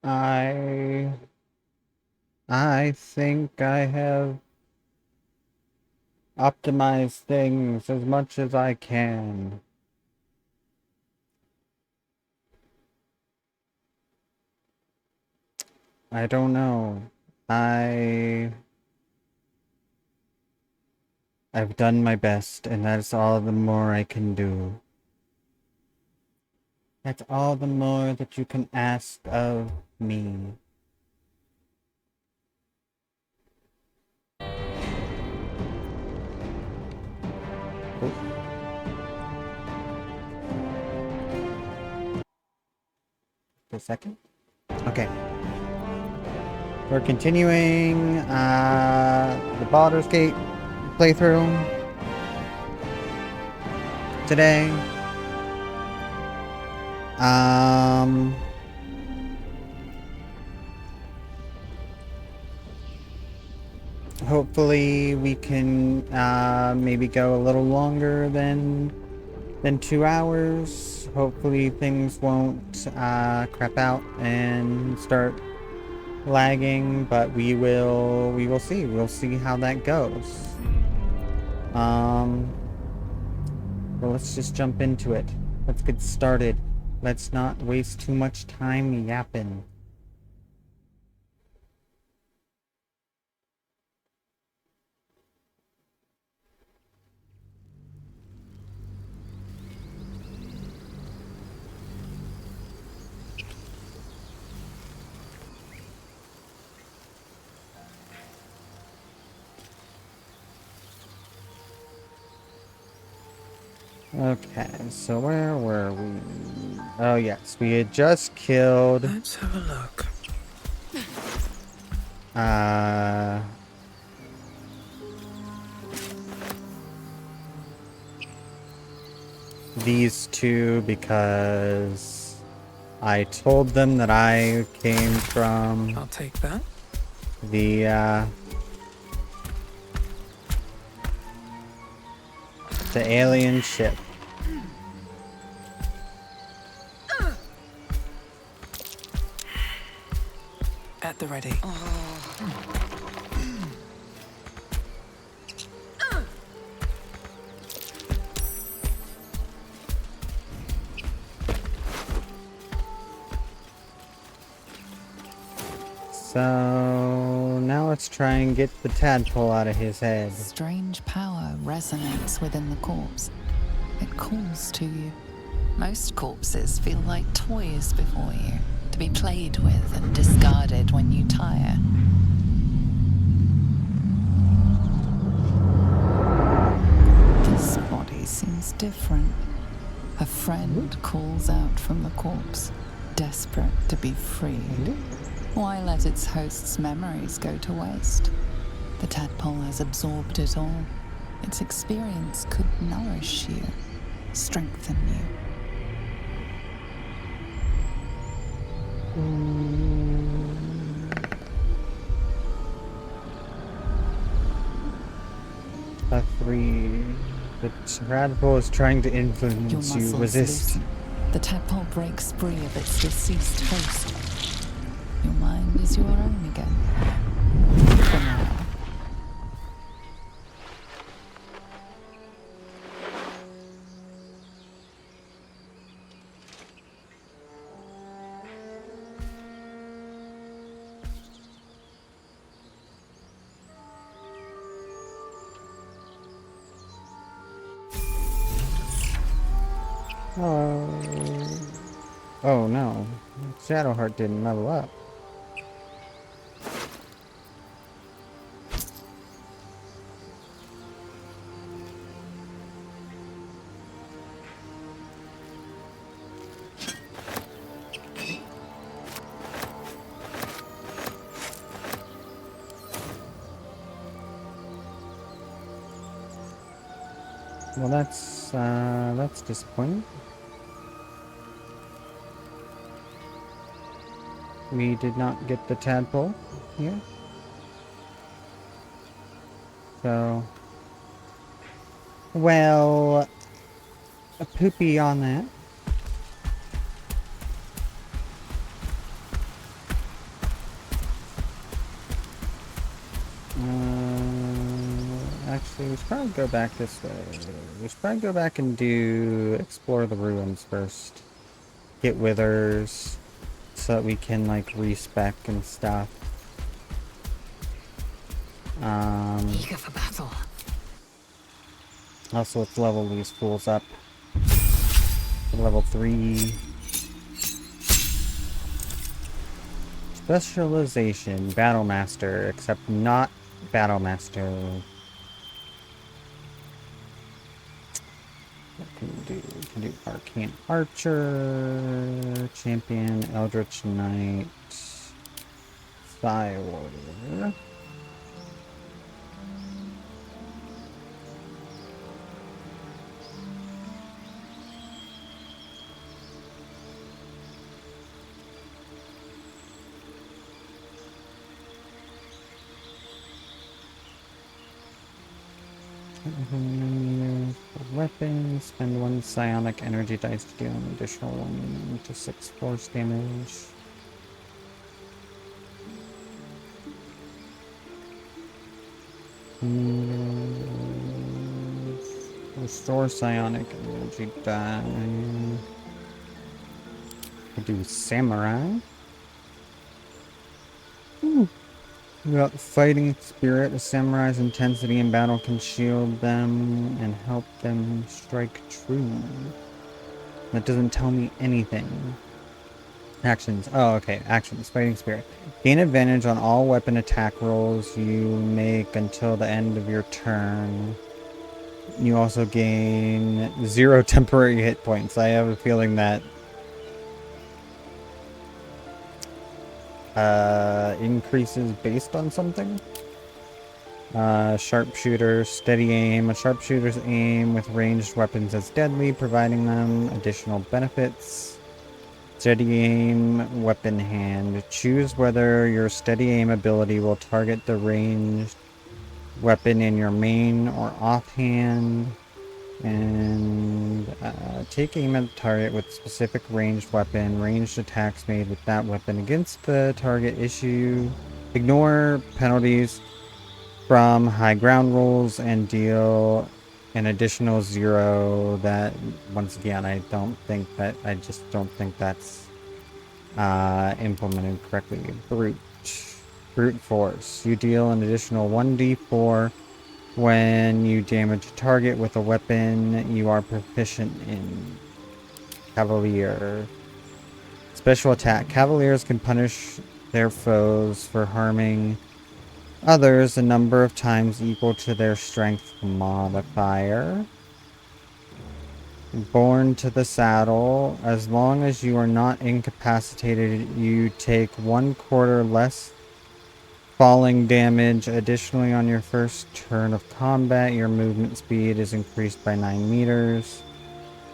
I I think I have optimized things as much as I can. I don't know. I I've done my best, and that's all the more I can do. That's all the more that you can ask of me. Oh, a second. Okay. We're continuing the Baldur's Gate playthrough today. Um Hopefully we can maybe go a little longer than 2 hours. Hopefully things won't crap out and start lagging, but we will see. We'll see how that goes. Um well, let's just jump into it. Let's get started. Let's not waste too much time yapping. Okay, so where were we? Oh yes, we had just killed Let's have a look. uh these two because I told them that I came from I'll take that. the alien ship. At the ready. So now let's try and get the tadpole out of his head. Strange power resonates within the corpse. It calls to you. Most corpses feel like toys before you, to be played with and discarded when you tire. This body seems different. A friend calls out from the corpse, desperate to be freed. Why let its host's memories go to waste? The tadpole has absorbed it all. Its experience could nourish you, strengthen you. A 3. The tadpole is trying to Your influence you. muscles Resist. loosen. The tadpole breaks free of its deceased host. Your mind is your own again. For now. Oh no. Shadowheart didn't level up. Well, that's disappointing. We did not get the tadpole here. So, well, a poopy on that. Actually, we should probably go back this way. We should probably go back and explore the ruins first. Get withers so that we can like respec and stuff. Eager for battle. Also, let's level these fools up. Level 3. Specialization, Battle Master, except not Battle Master. What can we do? We can do Arcane Archer, Champion, Eldritch Knight, Fire Warrior. Weapon, spend 1 psionic energy dice to deal an additional 1 to 6 force damage. Restore psionic energy die. We'll do samurai. We got fighting spirit. A samurai's intensity in battle can shield them and help them strike true. That doesn't tell me anything. Actions. Oh, okay. Actions. Fighting spirit. Gain advantage on all weapon attack rolls you make until the end of your turn. You also gain 0 temporary hit points. I have a feeling that increases based on something. Sharpshooter, steady aim. A sharpshooter's aim with ranged weapons is deadly, providing them additional benefits. Steady aim, weapon hand. Choose whether your steady aim ability will target the ranged weapon in your main or offhand. And take aim at the target with specific ranged weapon. Ranged attacks made with that weapon against the target issue. Ignore penalties from high ground rolls and deal an additional 0 that, once again, I just don't think that's implemented correctly. Brute force. You deal an additional 1d4 when you damage a target with a weapon you are proficient in. Cavalier. Special attack. Cavaliers can punish their foes for harming others a number of times equal to their strength modifier. Born to the saddle. As long as you are not incapacitated, you take 1/4 less falling damage. Additionally, on your first turn of combat, your movement speed is increased by 9 meters.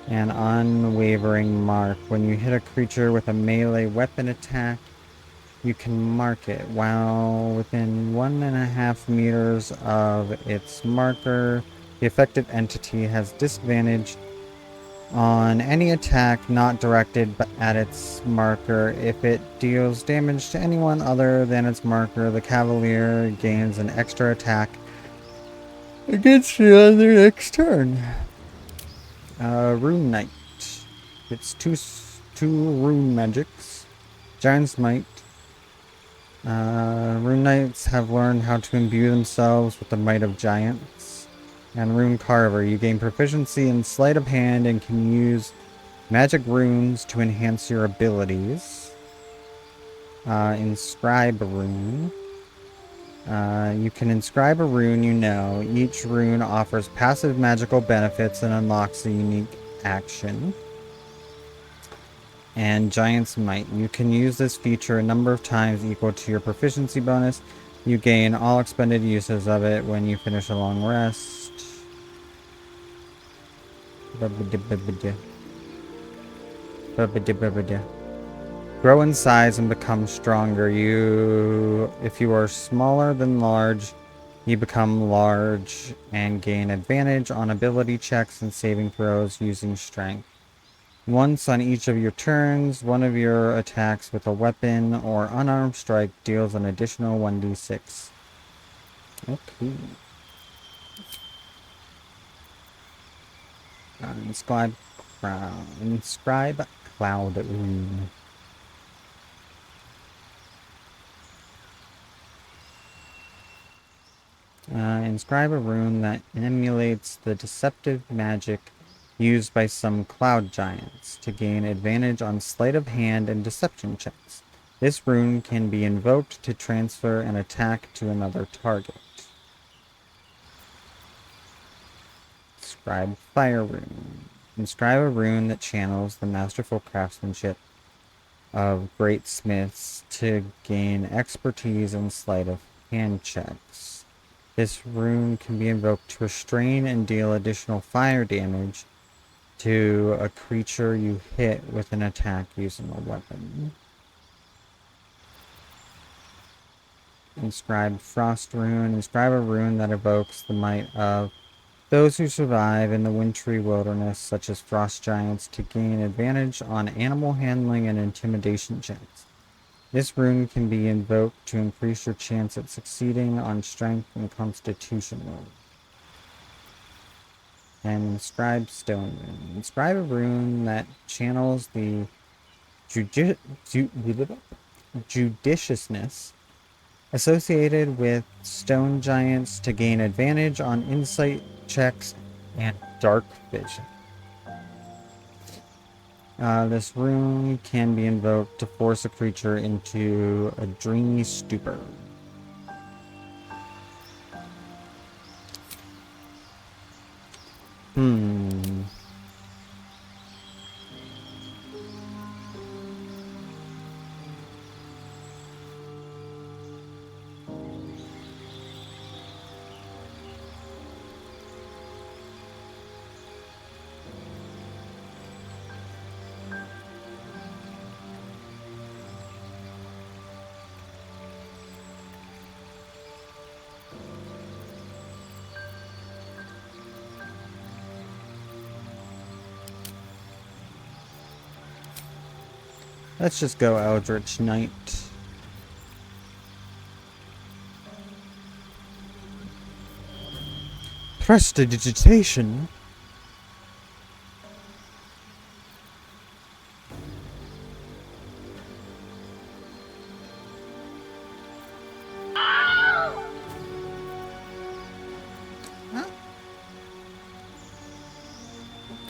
An unwavering mark. When you hit a creature with a melee weapon attack, you can mark it. While within 1.5 meters of its marker, the affected entity has disadvantage on any attack not directed at its marker. If it deals damage to anyone other than its marker, the Cavalier gains an extra attack against you on their next turn. Rune Knight. It's two rune magics. Giant's Might. Rune Knights have learned how to imbue themselves with the might of giants. And Rune Carver, you gain proficiency in sleight of hand and can use magic runes to enhance your abilities. Inscribe a rune. You can inscribe a rune you know. Each rune offers passive magical benefits and unlocks a unique action. And Giant's Might. You can use this feature a number of times equal to your proficiency bonus. You gain all expended uses of it when you finish a long rest. Grow in size and become stronger. If you are smaller than large, you become large and gain advantage on ability checks and saving throws using strength. Once on each of your turns, one of your attacks with a weapon or unarmed strike deals an additional 1d6. Okay. Inscribe cloud rune. Inscribe a rune that emulates the deceptive magic used by some cloud giants to gain advantage on sleight of hand and deception checks. This rune can be invoked to transfer an attack to another target. Inscribe fire rune. Inscribe a rune that channels the masterful craftsmanship of great smiths to gain expertise in sleight of hand checks. This rune can be invoked to restrain and deal additional fire damage to a creature you hit with an attack using a weapon. Inscribe frost rune. Inscribe a rune that evokes the might of those who survive in the wintry wilderness, such as frost giants, to gain advantage on animal handling and intimidation checks. This rune can be invoked to increase your chance at succeeding on strength and constitution rolls. And inscribe stone rune. Inscribe a rune that channels the judiciousness associated with stone giants to gain advantage on insight checks and dark vision. This rune can be invoked to force a creature into a dreamy stupor. Let's just go Eldritch Knight. Prestidigitation?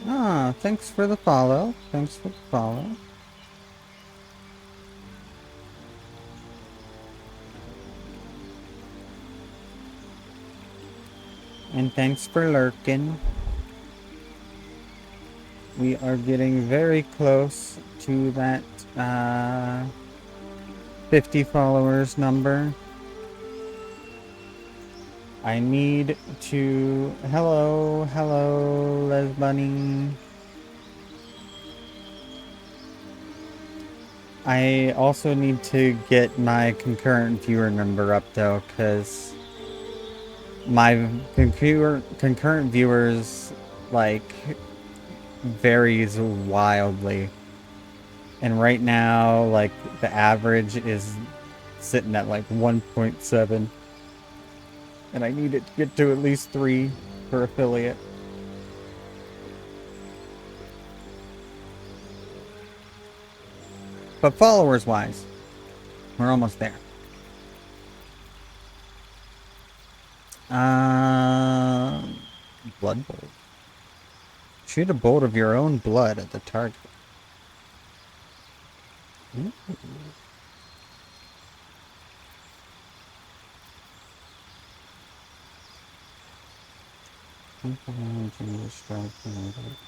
Ah, thanks for the follow. Thanks for the follow. And thanks for lurking. We are getting very close to that 50 followers number. I need to... Hello, Les Bunny. I also need to get my concurrent viewer number up though, because my concurrent viewers like varies wildly. And right now, like, the average is sitting at like 1.7. And I need it to get to at least 3 for affiliate. But followers-wise, we're almost there. Blood bolt. Shoot a bolt of your own blood at the target. Ooh. Strike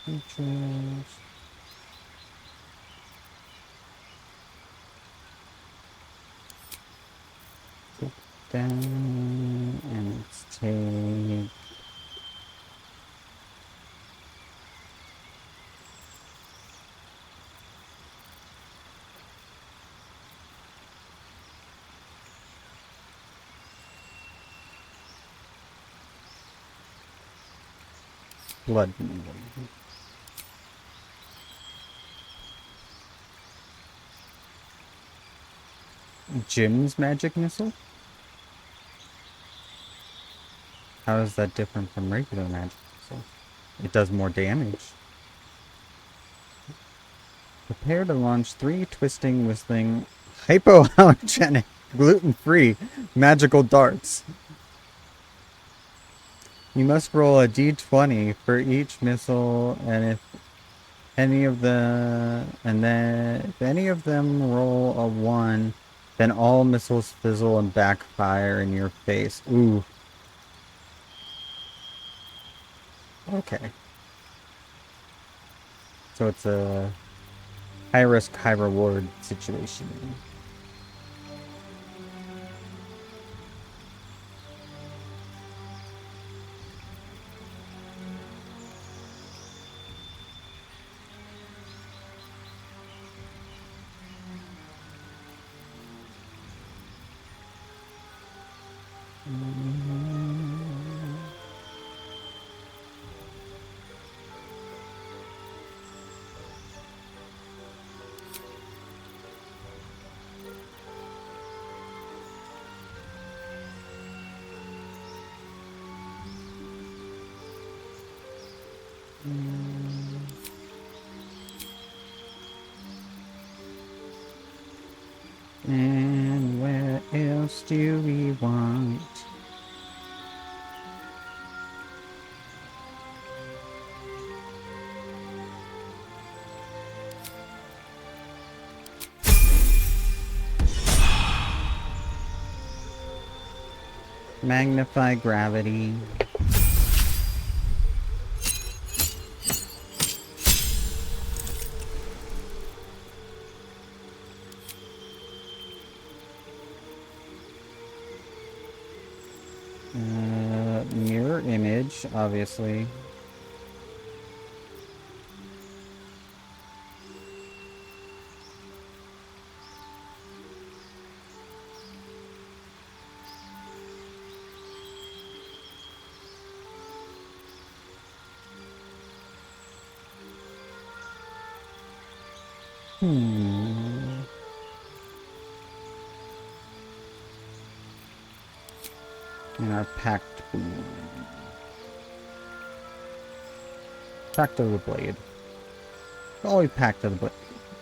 creatures. Put down and let's take blood. Jim's magic missile? How is that different from regular magic missile? It does more damage. Prepare to launch 3 twisting, whistling, hypoallergenic, gluten-free magical darts. You must roll a d20 for each missile, and if any of them roll a 1, then all missiles fizzle and backfire in your face. Ooh. Okay. So it's a high risk, high reward situation. And where else do we want? Magnify gravity. Mirror image, obviously. And our pact boom. Pact of the blade. Always pact of the blade.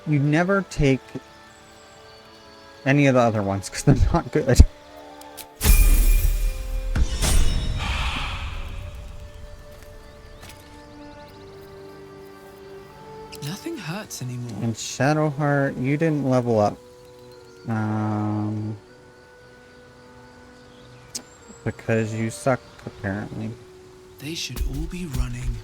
You never take any of the other ones because they're not good. Nothing hurts anymore. And Shadowheart, you didn't level up. Because you suck, apparently. They should all be running.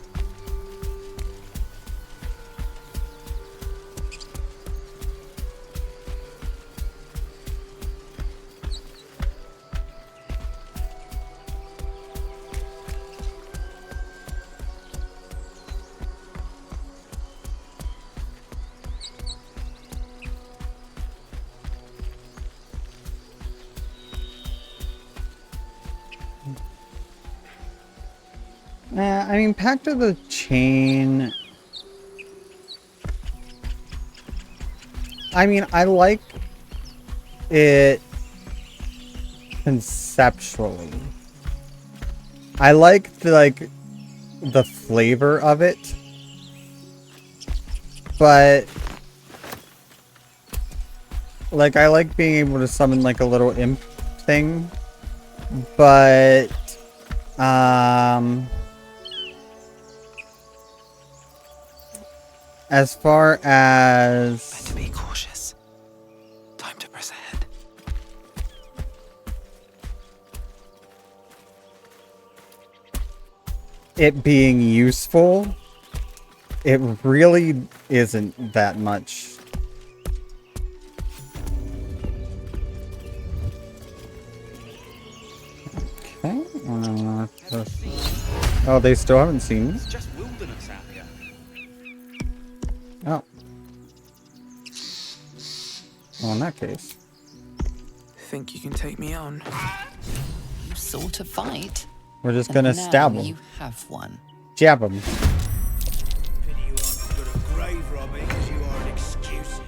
I mean, Pact of the Chain... I mean, I like it conceptually. I like the flavor of it. But... like, I like being able to summon, like, a little imp thing. But... as far as... Better be cautious. Time to press ahead. it being useful, it really isn't that much. Okay. Oh, they still haven't seen me? It's just wilderness out here. Oh. Well, in that case. Think you can take me on? You sought a fight. We're just And gonna now stab him. You have one. Jab him. Pity you aren't as good at grave robbing as you are at excuses.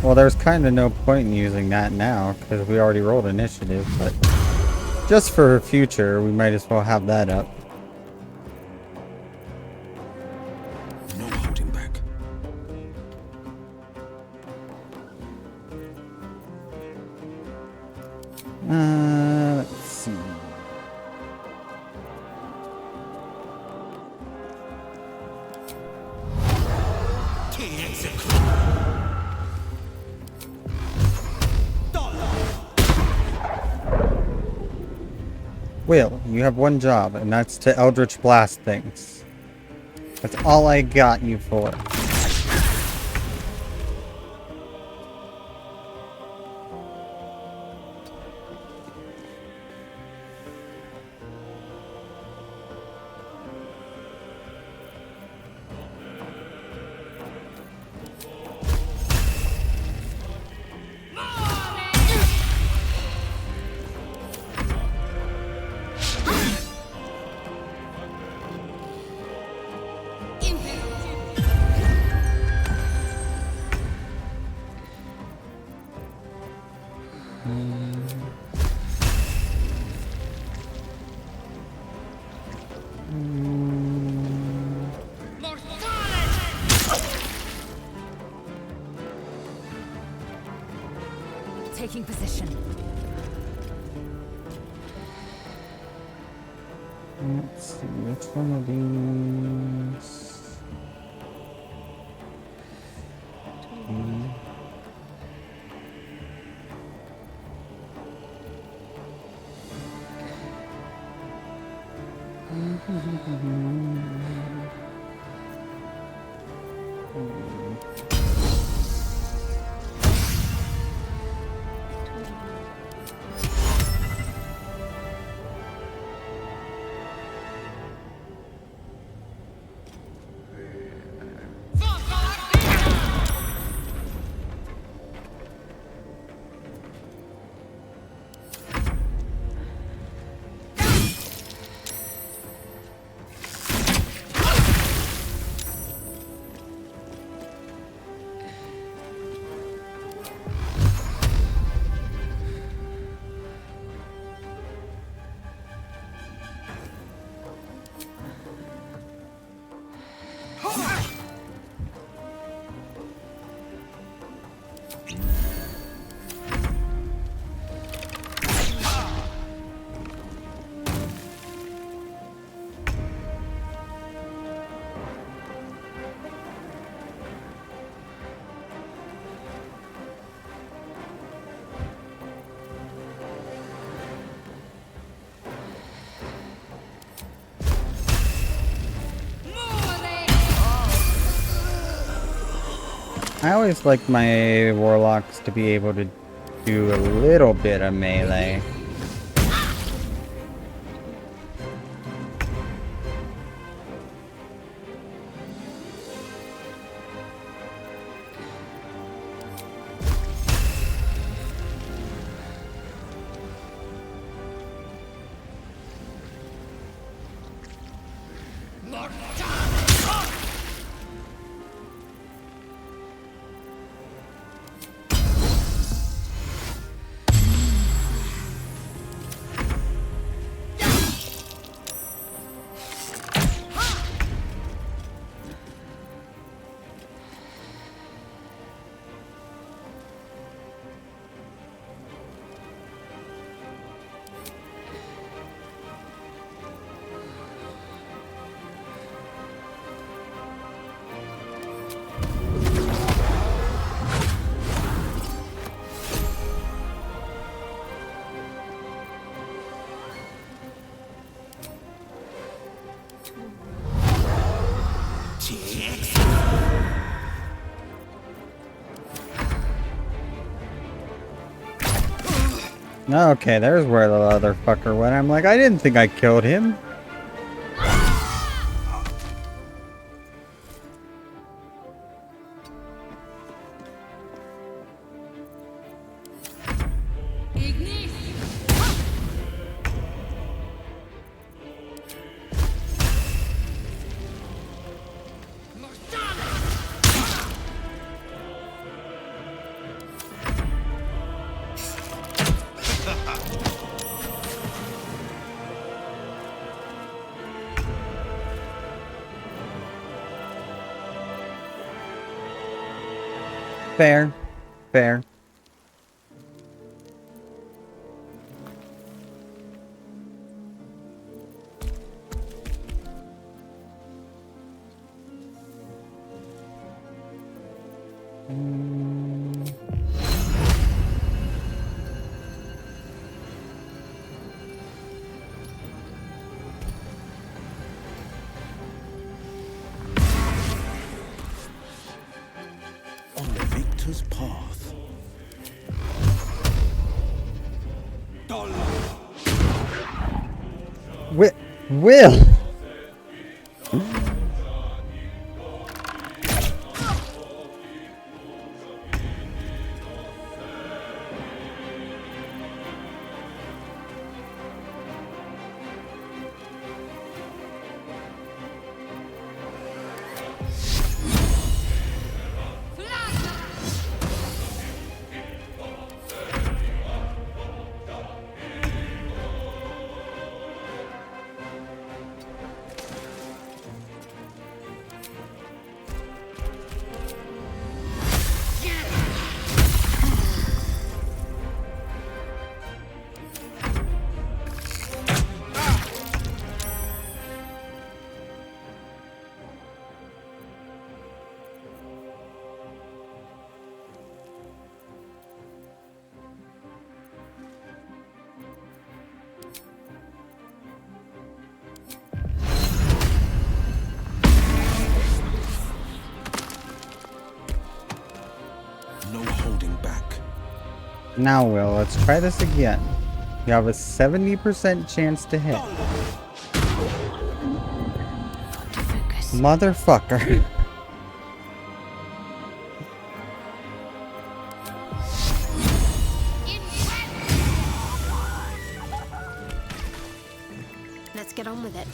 Well, there's kind of no point in using that now, because we already rolled initiative, but just for future, we might as well have that up. No holding back. Let's see. Will, you have one job, and that's to Eldritch Blast things. That's all I got you for. Taking position. Let's see, which one of these? I always like my warlocks to be able to do a little bit of melee. Okay, there's where the other fucker went. I'm like, I didn't think I killed him. Fair. Fair. On the victor's path. Will! No holding back. Now, Will, let's try this again. You have a 70% chance to hit. Motherfucker. Let's get on with it.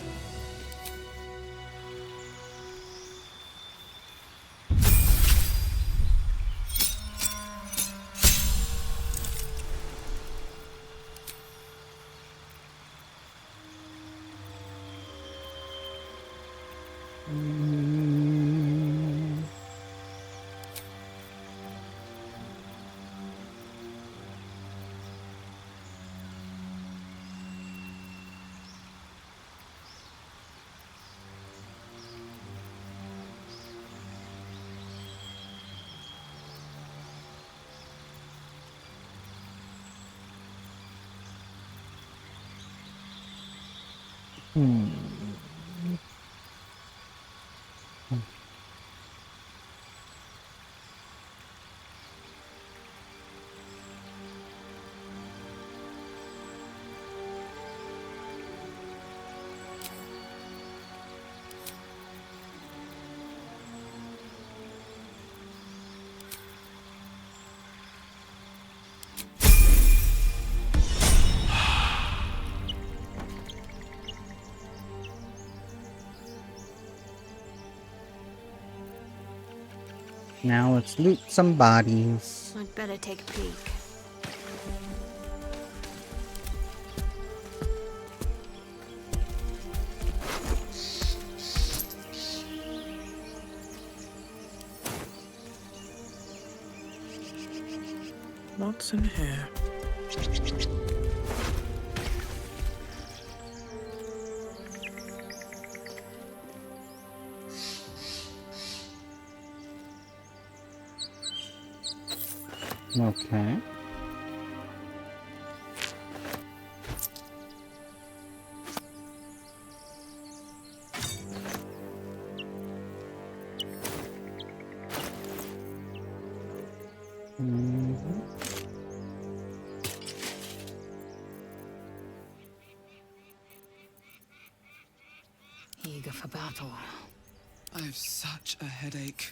Now let's loot some bodies. I'd better take a peek. What's in here? Okay. Eager for battle. I have such a headache.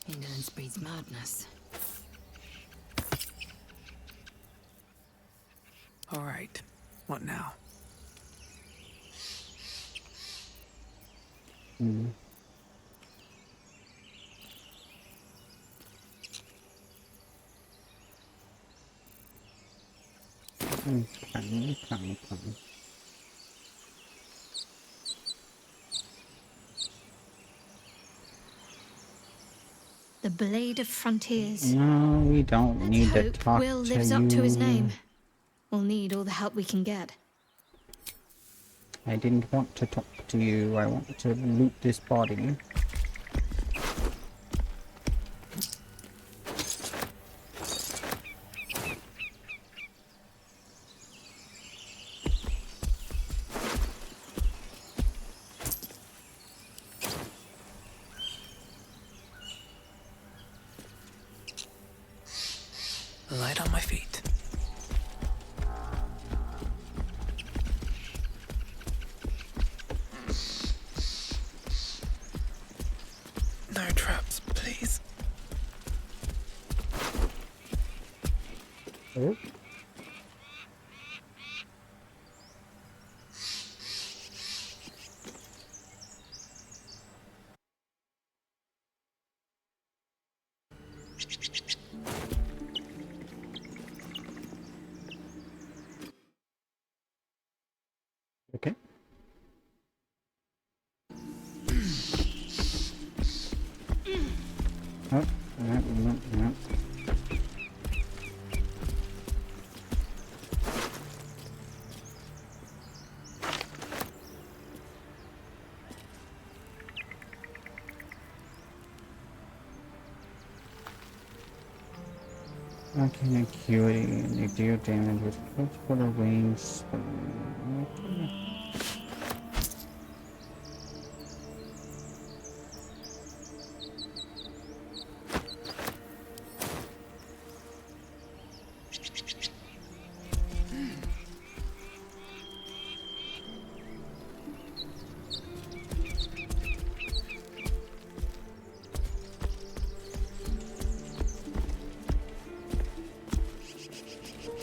Indolence breeds madness. All right, what now? Okay. The Blade of Frontiers. No, we don't Let's need to hope talk Will to lives you. up to his name. We'll need all the help we can get. I didn't want to talk to you. I want to loot this body. Light on my feet. No traps, please. Oh. Okay. Oh, no. Okay, acuity. They deal damage with close quarter range.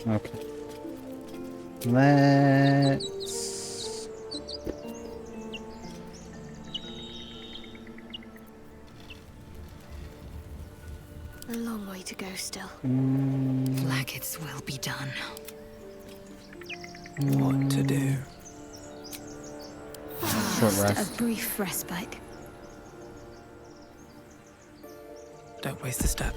Okay. Let's... A long way to go still. Like its will be done. What to do? Short Just rest. a brief respite. Don't waste a step.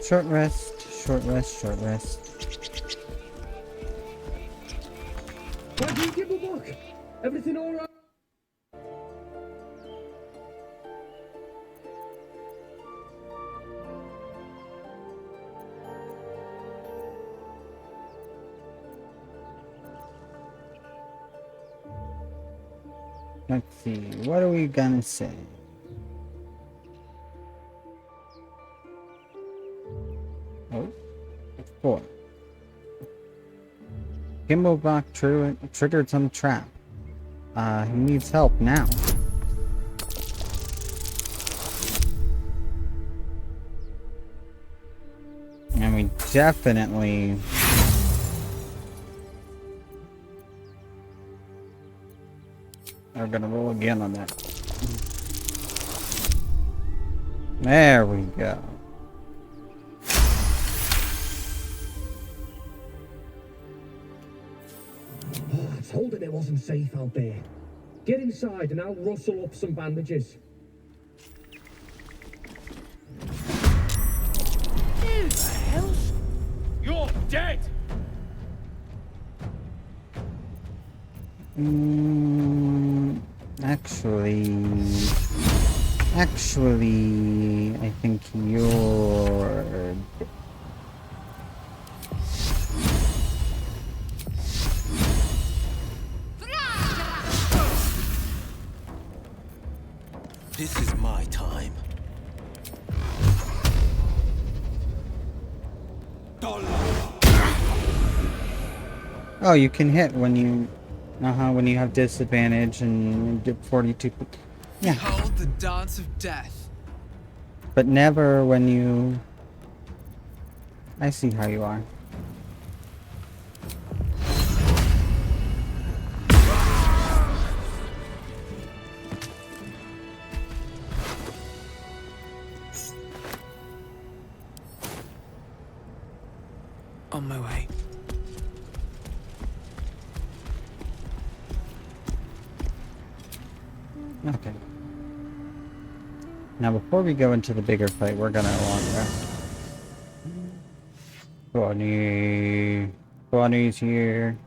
Short rest. Short rest. Short rest. Why do you give a look? Everything all right? Let's see. What are we gonna say? Oh, 4. Gimblebach triggered some trap. He needs help now. And we definitely... are gonna roll again on that. There we go. Oh, I told him it wasn't safe out there. Get inside and I'll rustle up some bandages. Who the hell? You're dead! Actually, I think you're... This is my time. Oh, you can hit when you... when you have disadvantage and get 42... Yeah. Behold the dance of death. But never when you... I see how you are. On my way. Okay. Now, before we go into the bigger fight, we're gonna long rest. Bonnie. Bonnie's here.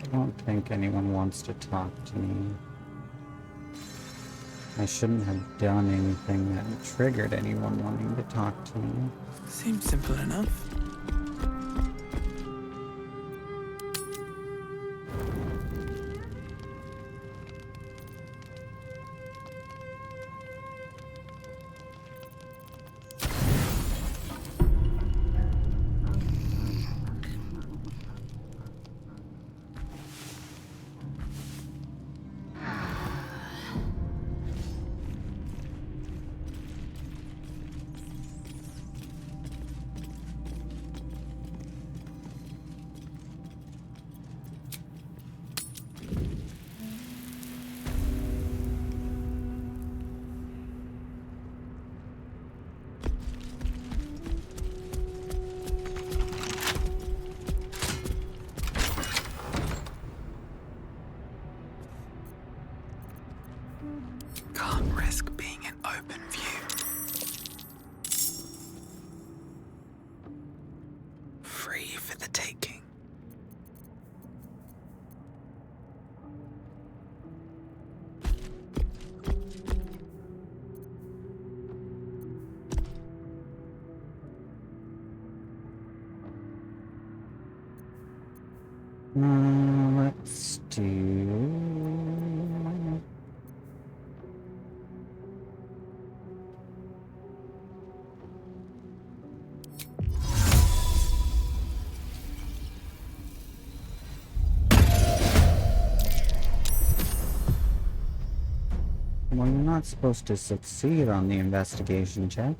I don't think anyone wants to talk to me. I shouldn't have done anything that triggered anyone wanting to talk to me. Seems simple enough. Can't risk being in open view. Free for the taking. Let's do... Well, you're not supposed to succeed on the investigation check.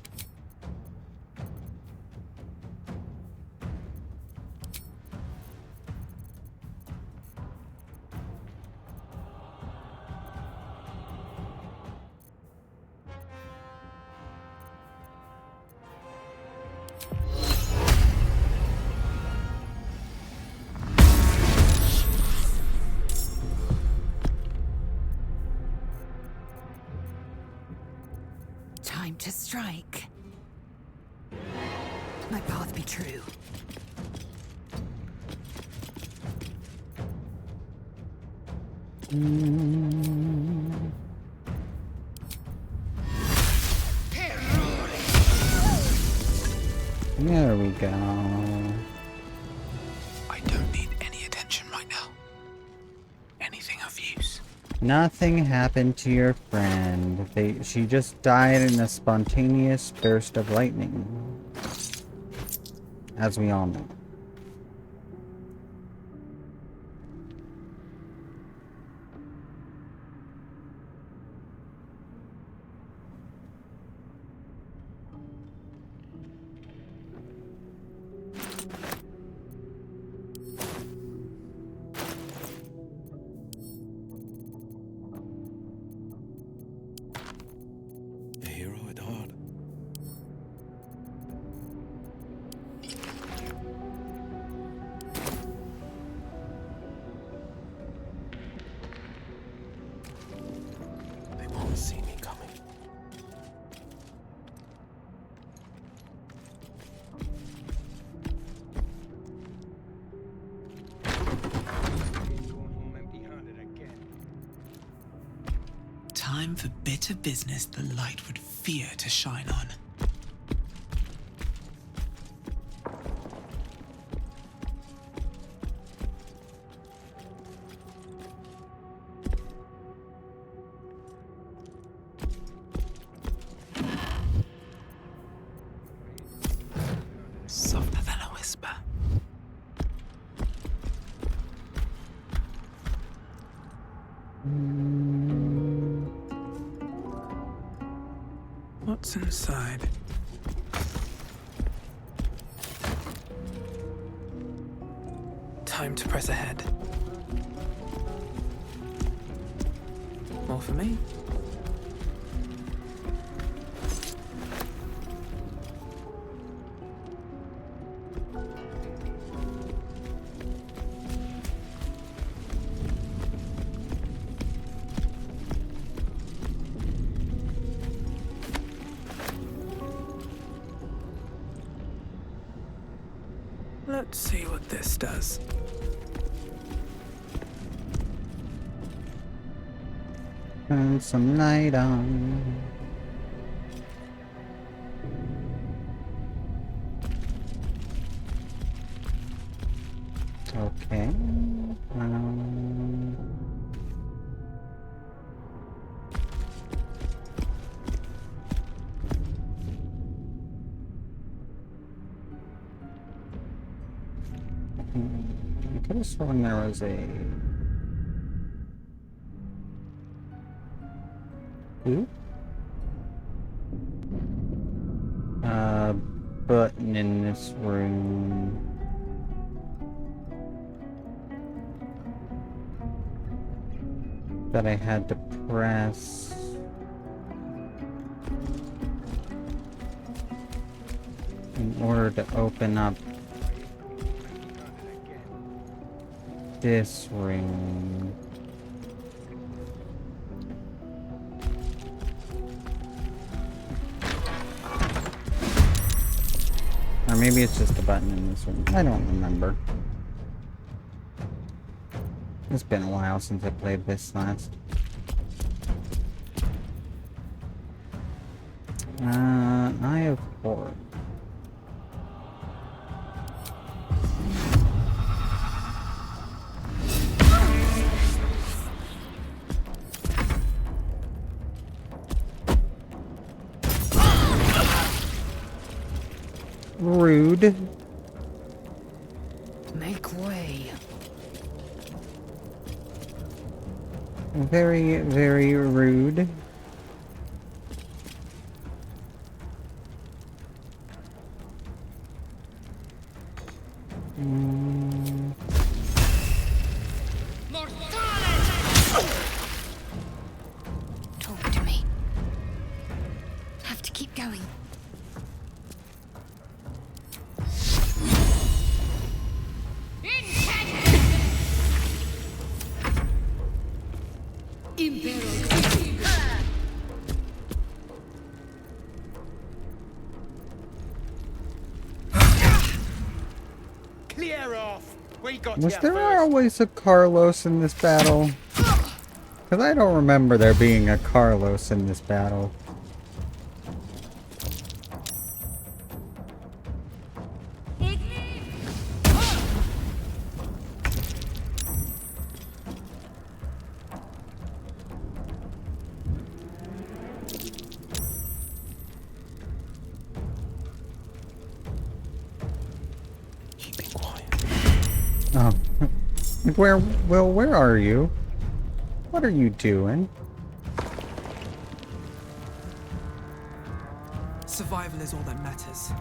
Time to strike. My path be true. There we go. I don't need any attention right now. Anything of use. Nothing happened to your friend. She just died in a spontaneous burst of lightning. As we all know. A hero at heart. They won't see me coming. Time for bitter business the light would fear to shine on. Softer than a whisper. What's inside? Time to press ahead. More for me? does. Turn some light on. Okay. I could have sworn there was a button in this room. That I had to press. In order to open up this room. Or maybe it's just a button in this room. I don't remember. It's been a while since I played this last. Eye of Horror. Rude. Make way. Very, very rude. Talk to me. Have to keep going. Clear off. We got Was you there first. always a Carlos in this battle? Because I don't remember there being a Carlos in this battle. Keep it quiet. Oh. Where are you? What are you doing? Survival is all that matters.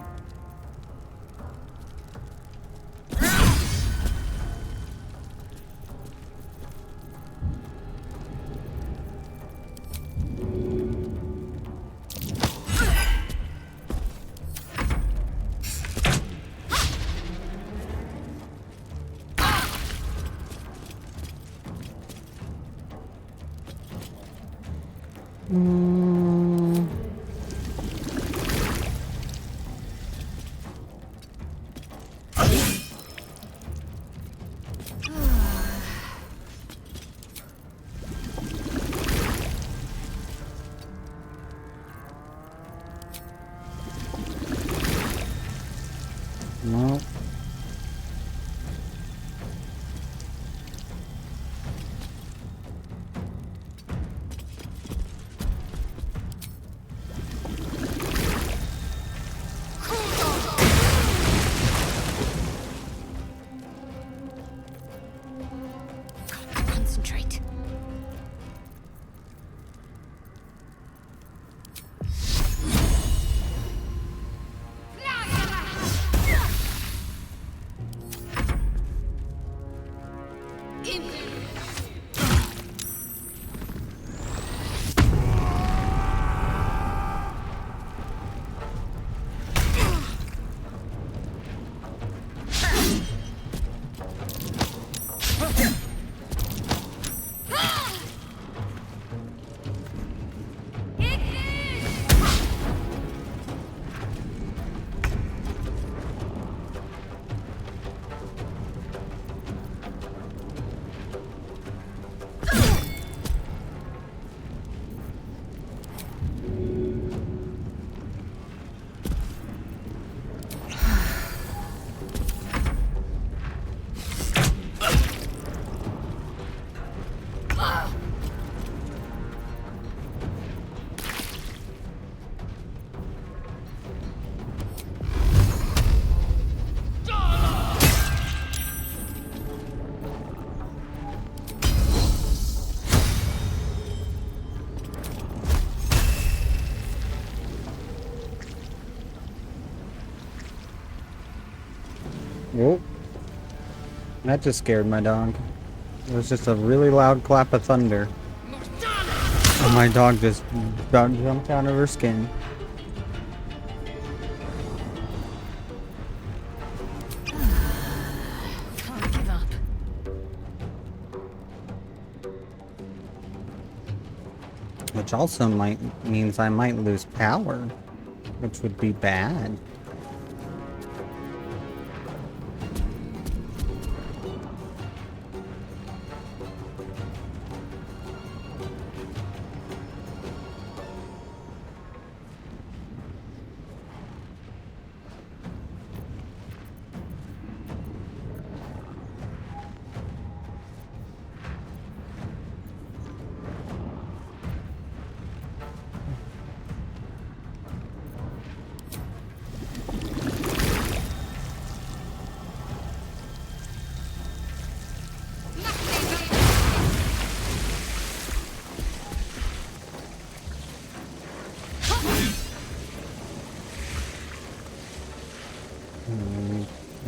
No. Concentrate. That just scared my dog. It was just a really loud clap of thunder. And my dog just about jumped out of her skin. Can't give up. Which also means I might lose power, which would be bad.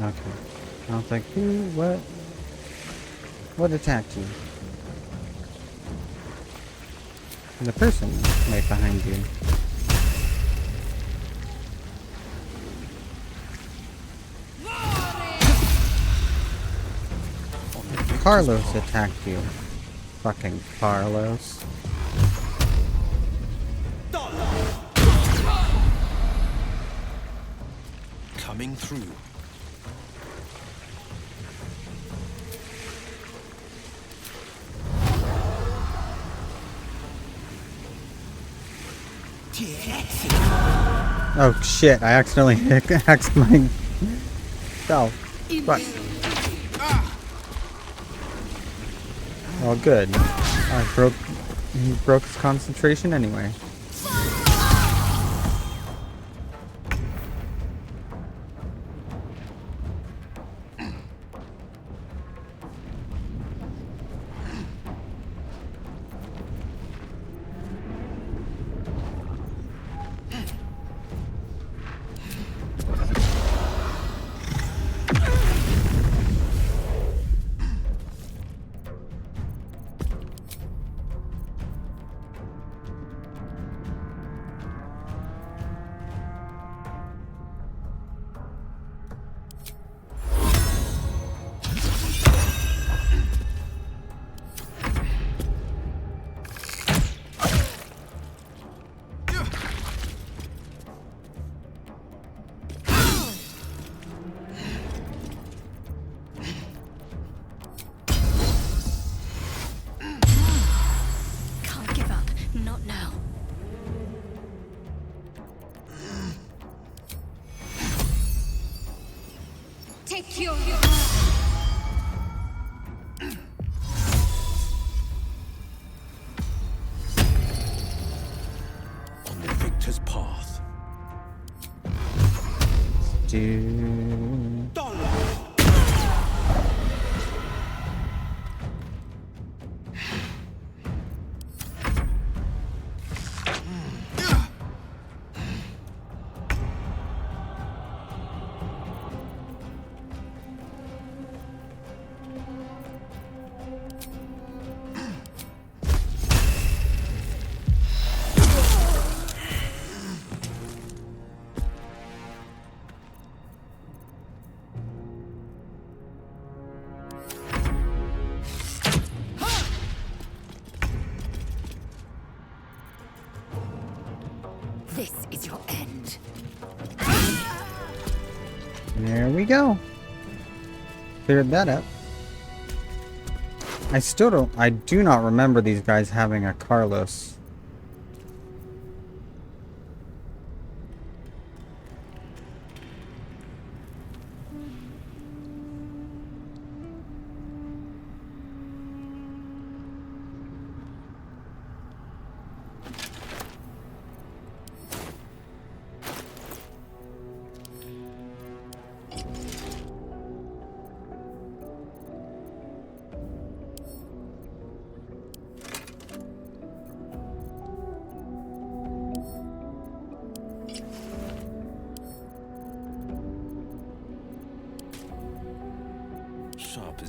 Okay. I was like, what attacked you? The person right behind you. Carlos attacked you. Fucking Carlos. Coming through. Oh shit, I accidentally hacked myself. Fuck. Oh good. He broke his concentration anyway. Can't give up. Not now. Take your... On the victor's path. Dude. This is your end. There we go. Cleared that up. I do not remember these guys having a Carlos.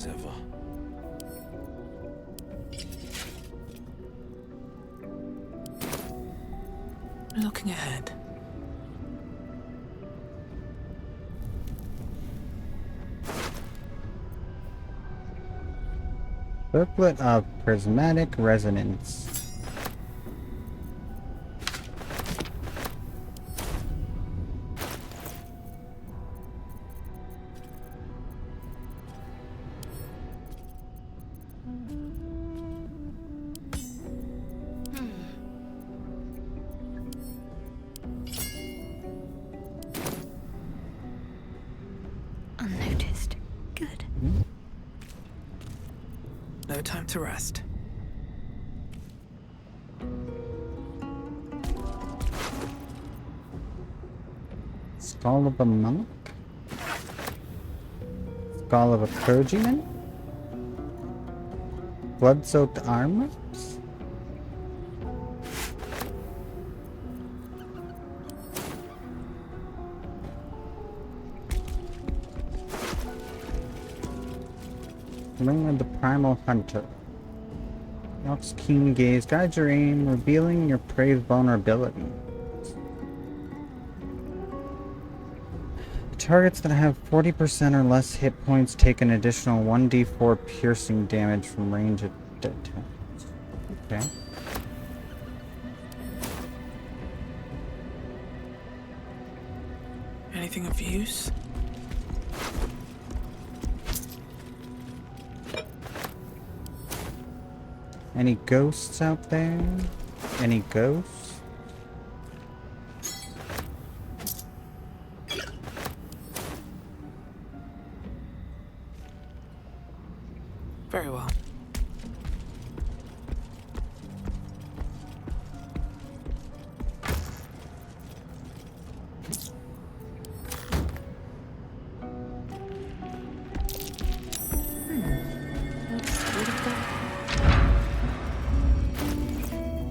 as ever. Looking ahead. Booklet of prismatic resonance. Unnoticed. Good. No time to rest. Skull of a monk? Skull of a clergyman? Blood-soaked armors? Ring of the Primal Hunter. Nox keen gaze guides your aim, revealing your prey's vulnerability. Targets that have 40% or less hit points take an additional 1d4 piercing damage from range attacks. Okay. Anything of use? Any ghosts out there? Any ghosts? Very well.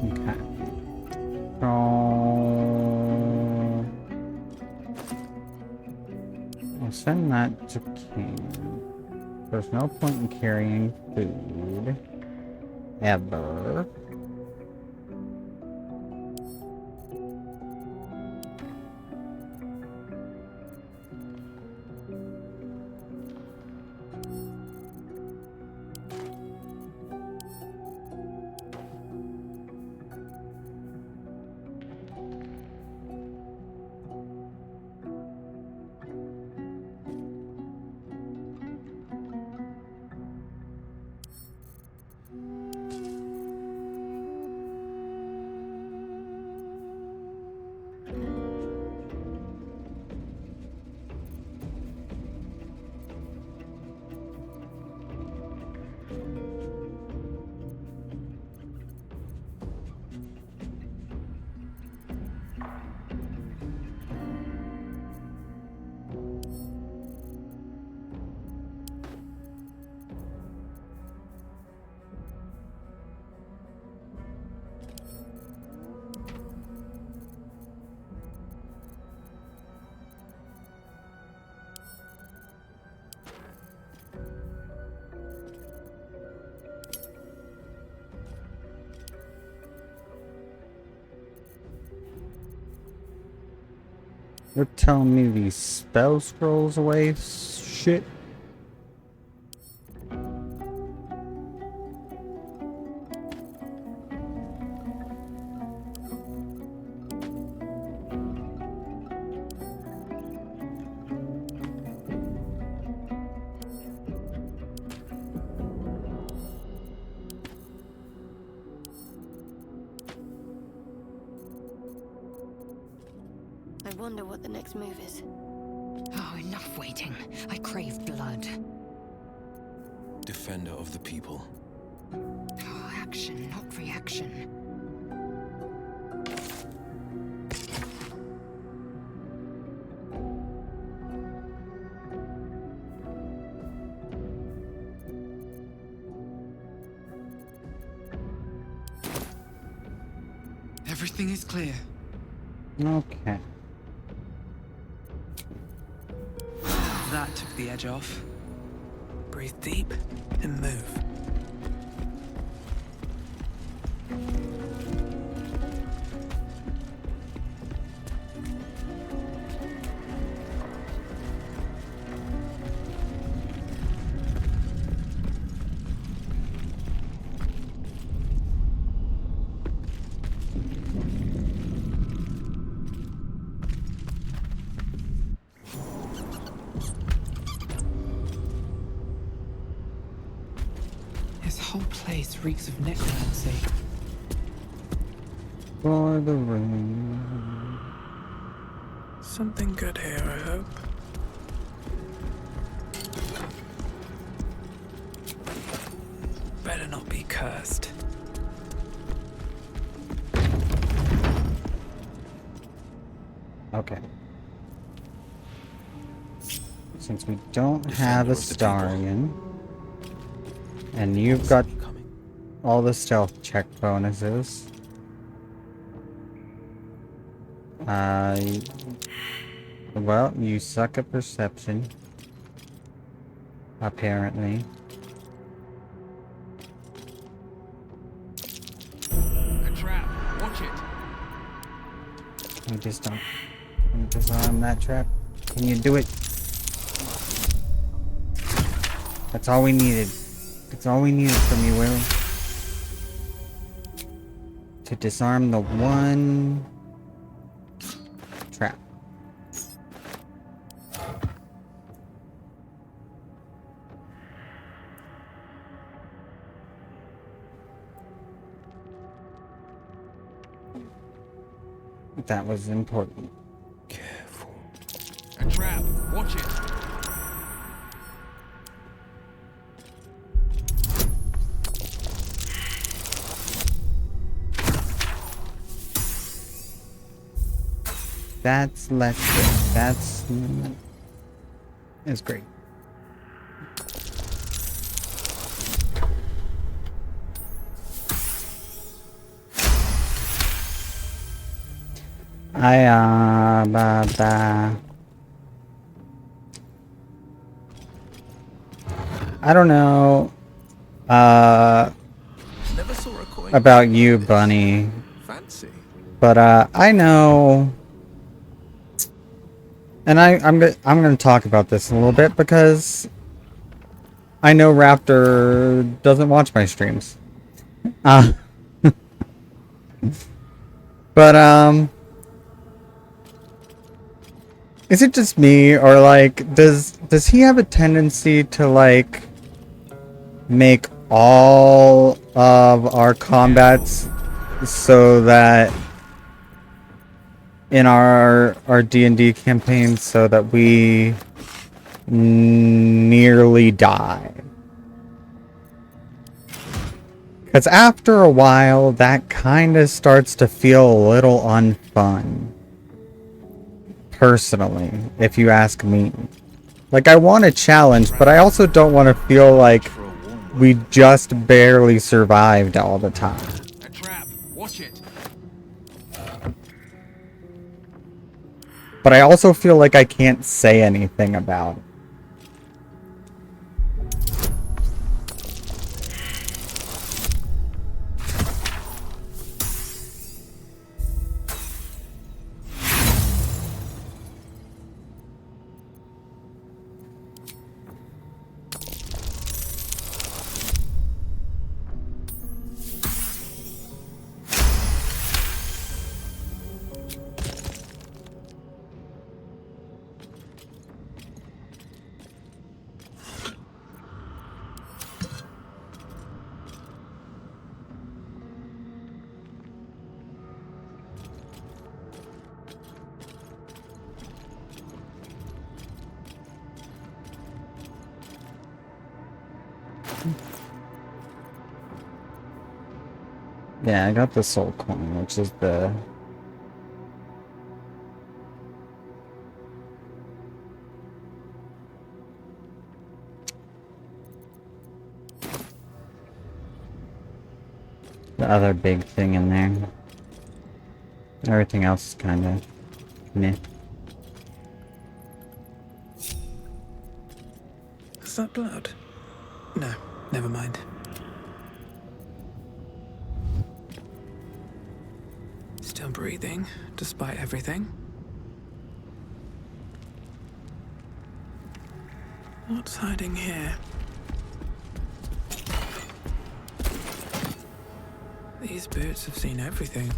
Okay. So I'll send that to King. There's no point in carrying food. Ever. You're telling me these spell scrolls away shit? I wonder what the next move is. Oh, enough waiting. I crave blood. Defender of the people. Oh, action, not reaction. Everything is clear. Okay. That took the edge off. breathe deep and move. This whole place reeks of necromancy. For the room. Something good here, I hope. Better not be cursed. Okay. Since we don't Defender have a of the people. Starian, and you've got all the stealth check bonuses, well, you suck at perception, apparently. A trap. Watch it. You just don't. Can you disarm that trap? Can you do it? That's all we needed. That's all we needed from you, Will. To disarm the one trap. That was important. Careful. A trap. Watch it. That's less good. That's great. I don't know Never saw a coin about you, Bunny, fancy. but I know, and I'm gonna talk about this a little bit because I know Raptor doesn't watch my streams. But is it just me, or like does he have a tendency to like make all of our combats so that in our D&D campaigns so that we nearly die? Because after a while that kind of starts to feel a little unfun. Personally, if you ask me. Like, I want a challenge, but I also don't want to feel like we just barely survived all the time. A trap. Watch it. But I also feel like I can't say anything about it. Yeah, I got the soul coin, which is the other big thing in there. Everything else is kind of meh. Is that blood? No, never mind. Still breathing, despite everything. What's hiding here? These boots have seen everything.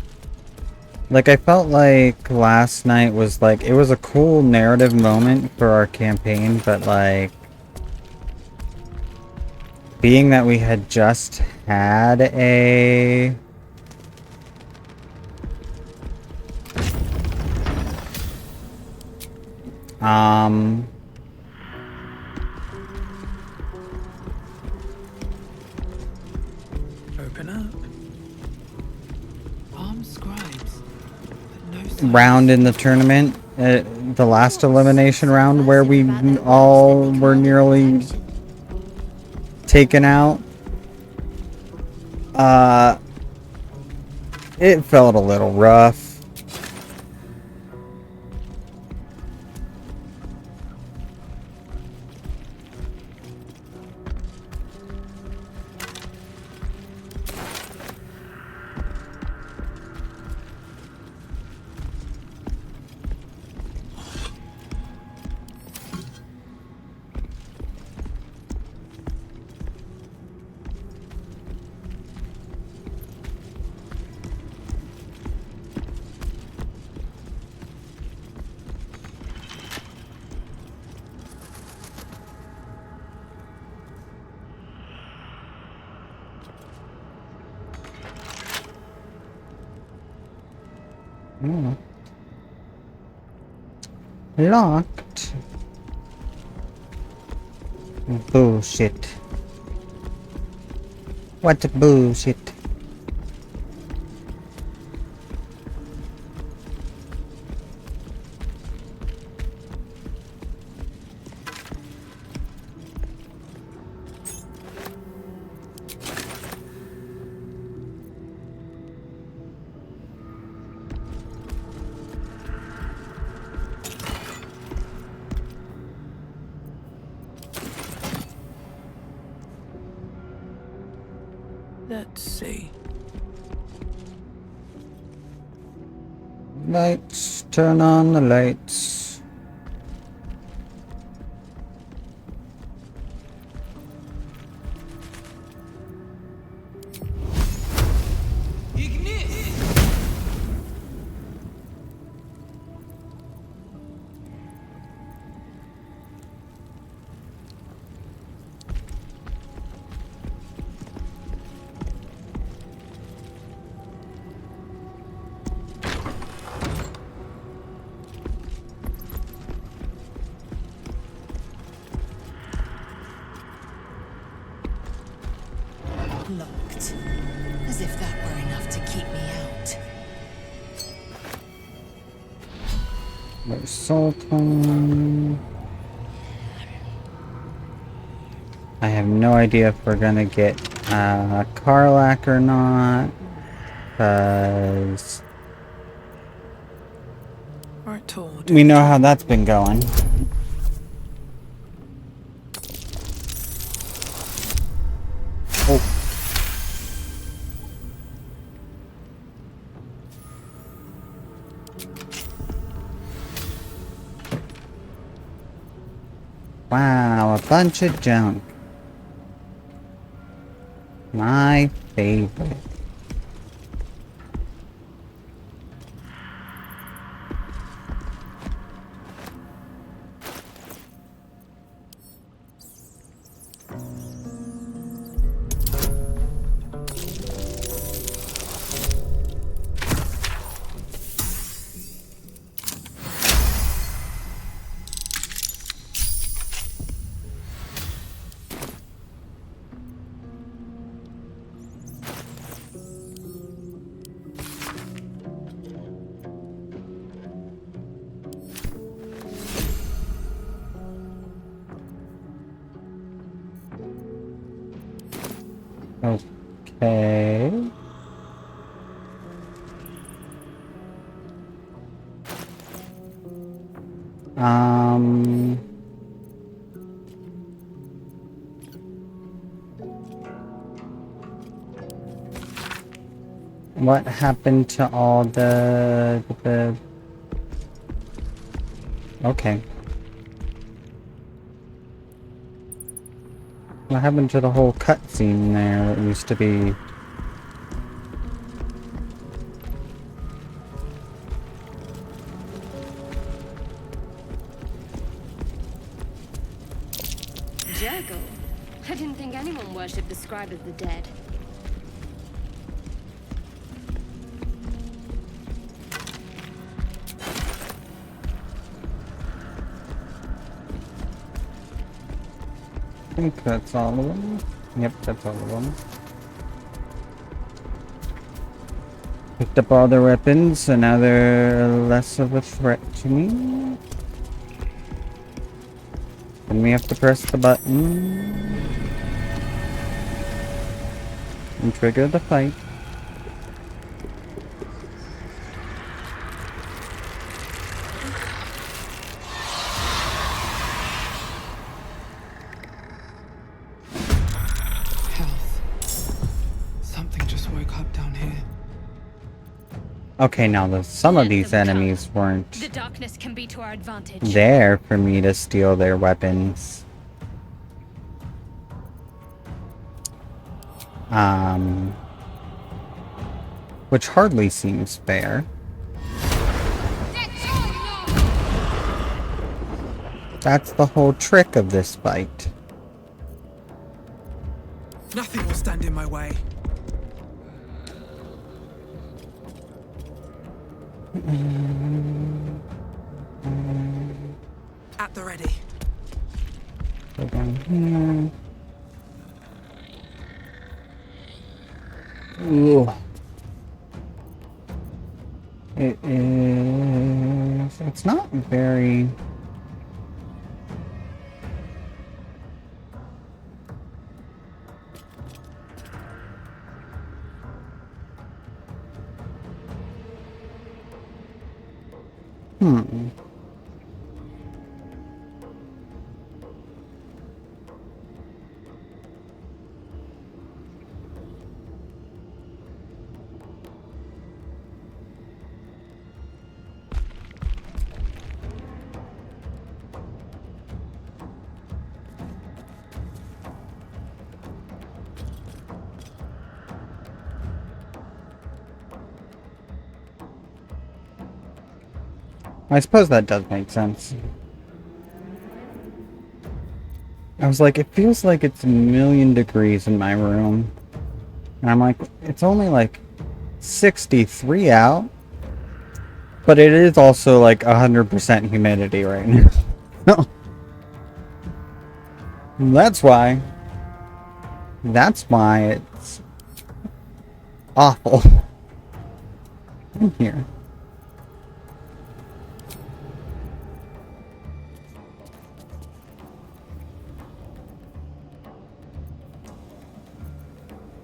Like, I felt like last night was like, it was a cool narrative moment for our campaign, but like, being that we had just had a Open up. Armed scribes, but no signs. round in the tournament, the last elimination round where we all were nearly taken out, it felt a little rough. Oh. Locked. Bullshit. What bullshit? Let's see. Lights. Turn on the lights. Locked. As if that were enough to keep me out. There's Sultan. I have no idea if we're gonna get Karlak or not, because Right toward. we know how that's been going. Oh. Wow, a bunch of junk. My favorite. Okay. What happened to all the... Okay. What happened to the whole cutscene there that used to be... Juggle? I didn't think anyone worshipped the scribe of the dead. I think that's all of them. Yep, that's all of them. Picked up all their weapons, so now they're less of a threat to me. Then we have to press the button and trigger the fight. Something just woke up down here. Okay, now some of these enemies weren't The darkness can be to our advantage. there for me to steal their weapons. Which hardly seems fair. That's the whole trick of this fight. Nothing will stand in my way. At the ready. Go down here. Ooh. It is... It's not very... I suppose that does make sense. I was like, it feels like it's a million degrees in my room. And I'm like, it's only like 63 out. But it is also like 100% humidity right now. That's why. That's why it's awful in here.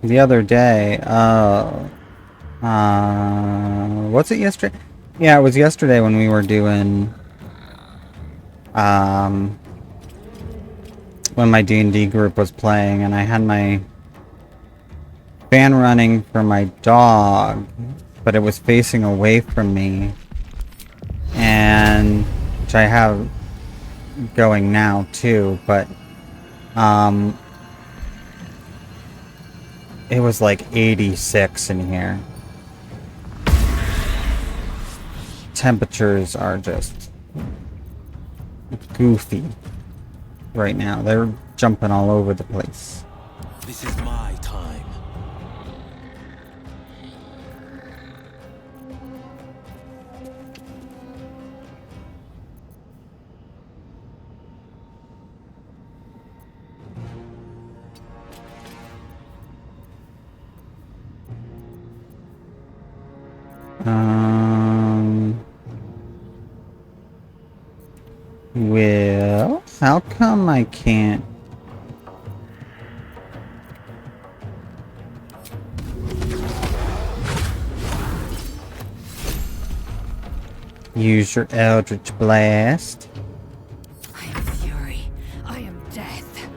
The other day, what's it yesterday? Yeah, it was yesterday when we were doing, when my D&D group was playing, and I had my fan running for my dog, but it was facing away from me, and, which I have going now too, but, it was like 86 in here. Temperatures are just goofy right now. They're jumping all over the place. This is my time. Well, how come I can't? Use your Eldritch Blast. I am fury. I am death.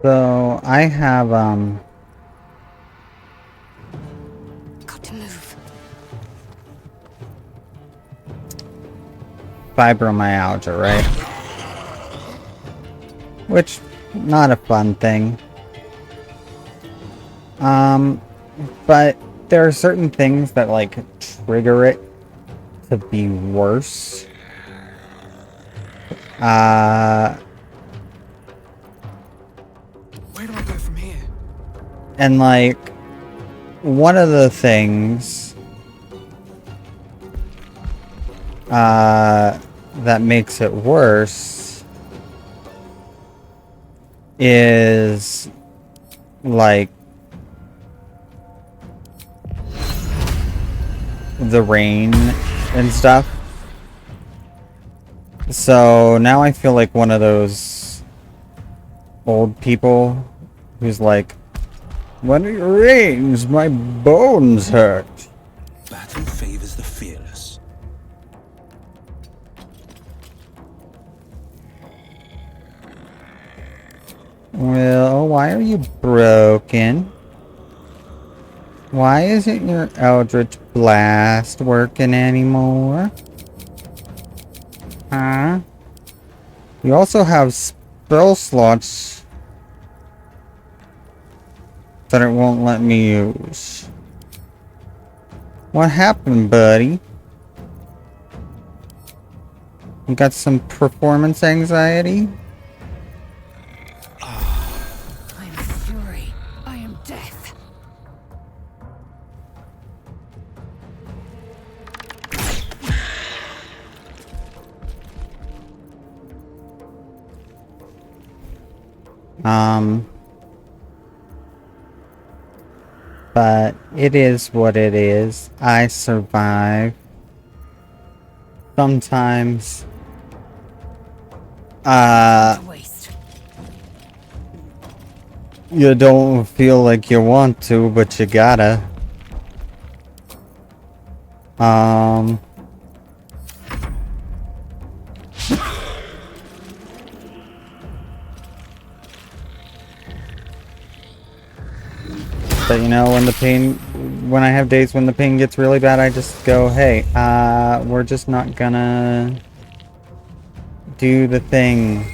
So I have Got to move. fibromyalgia, right? Which, not a fun thing. But there are certain things that, like, trigger it to be worse. Where do I go from here? And, like, one of the things, that makes it worse is, like, the rain and stuff. So now I feel like one of those old people who's like, when it rains, my bones hurt. Battle favors the fearless. Well, why are you broken? Why isn't your Eldritch Blast working anymore? Huh? You also have spell slots that it won't let me use. What happened, buddy? You got some performance anxiety? I am fury. I am death. But it is what it is. I survive. Sometimes, Waste. you don't feel like you want to, but you gotta. But you know, when I have days when the pain gets really bad, I just go, hey, we're just not gonna do the thing.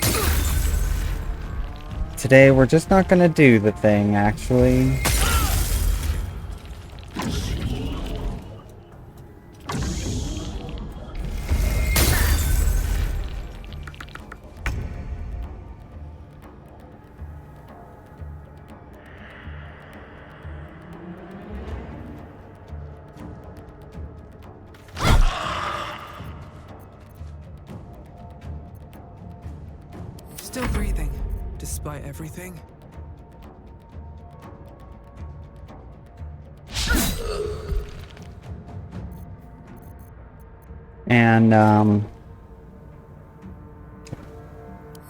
Today, we're just not gonna do the thing, actually. Still breathing, despite everything. And,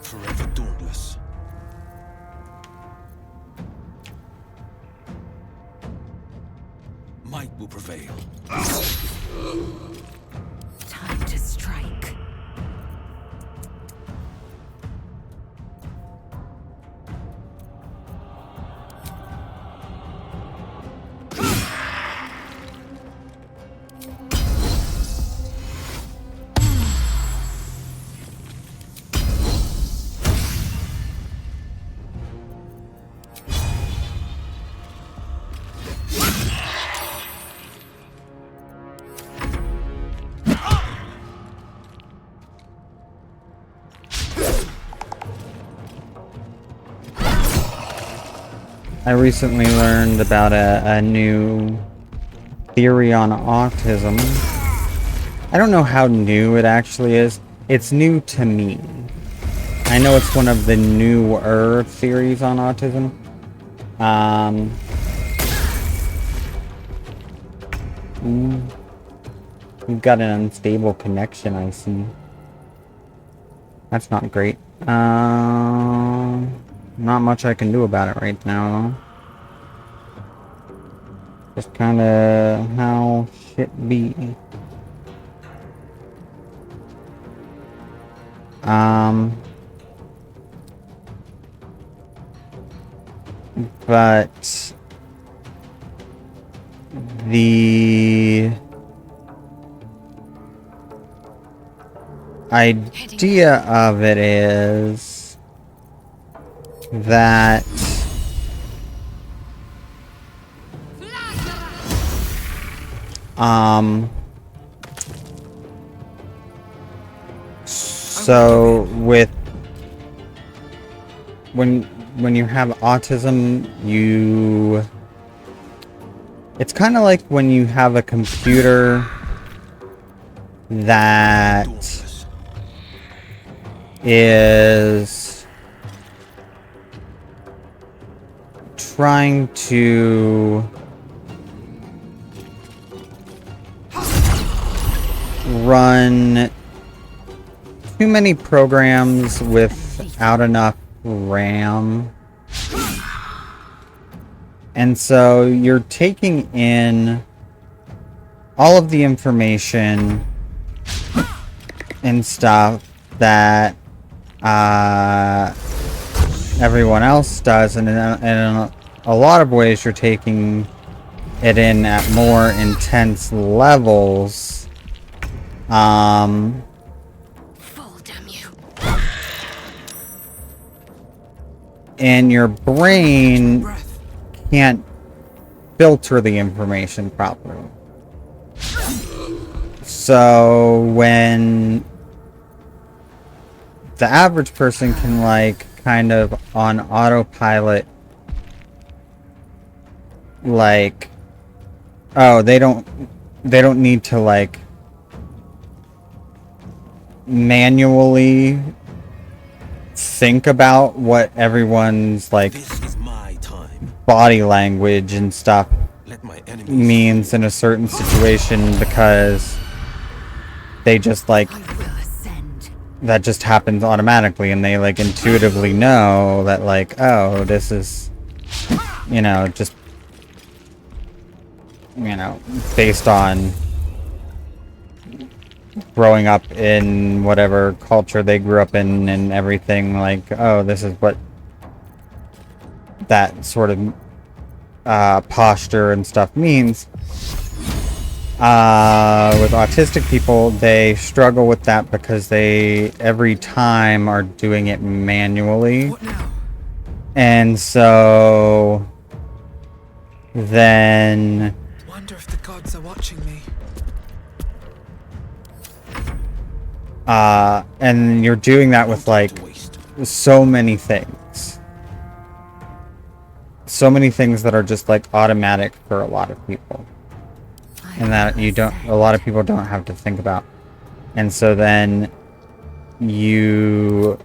Forever dauntless. Might will prevail. Time to strike. I recently learned about a new theory on autism. I don't know how new it actually is. It's new to me. I know it's one of the newer theories on autism. You've got an unstable connection, I see. That's not great. Not much I can do about it right now, though. Just kinda how shit be. But the idea of it is that so with when you have autism, it's kind of like when you have a computer that is trying to run too many programs without enough RAM. And so you're taking in all of the information and stuff that everyone else does, and in a lot of ways you're taking it in at more intense levels. Fall, damn you. And your brain can't filter the information properly. So when the average person can, like, kind of on autopilot, like, oh, they don't need to, like, manually think about what everyone's, like, This is my time. body language and stuff Let my enemies means in a certain situation, because they just, like, I will ascend. that just happens automatically, and they, like, intuitively know that, like, oh, this is, you know, just, you know, based on growing up in whatever culture they grew up in and everything, like, oh, this is what that sort of posture and stuff means. With autistic people, they struggle with that because they every time are doing it manually. What now? And so then Wonder if the gods are watching me. and you're doing that with, like, to waste. so many things. So many things that are just, like, automatic for a lot of people. And that a lot of people don't have to think about. And so then you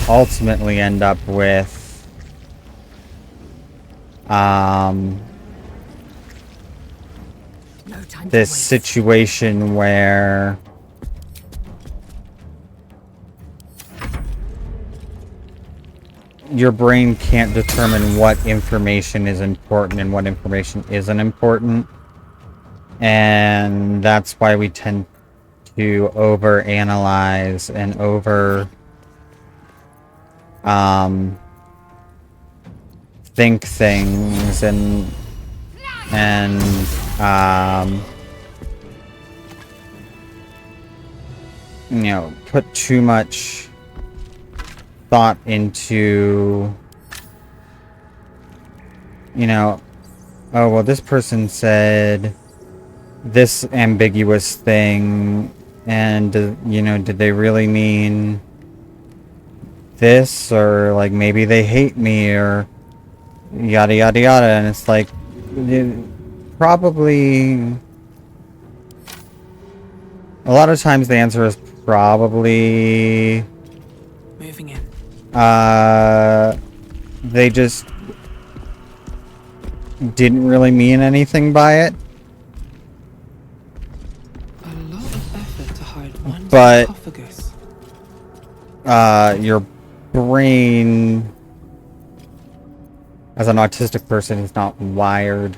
ultimately end up with No time this to waste. situation where your brain can't determine what information is important and what information isn't important. And that's why we tend to overanalyze and think things and you know, put too much thought into, you know, oh, well, this person said this ambiguous thing, and, you know, did they really mean this? Or, like, maybe they hate me, or yada yada yada. And it's like, probably a lot of times the answer is probably Moving in. they just didn't really mean anything by it. A lot of effort to hide one But sarcophagus. your brain as an autistic person is not wired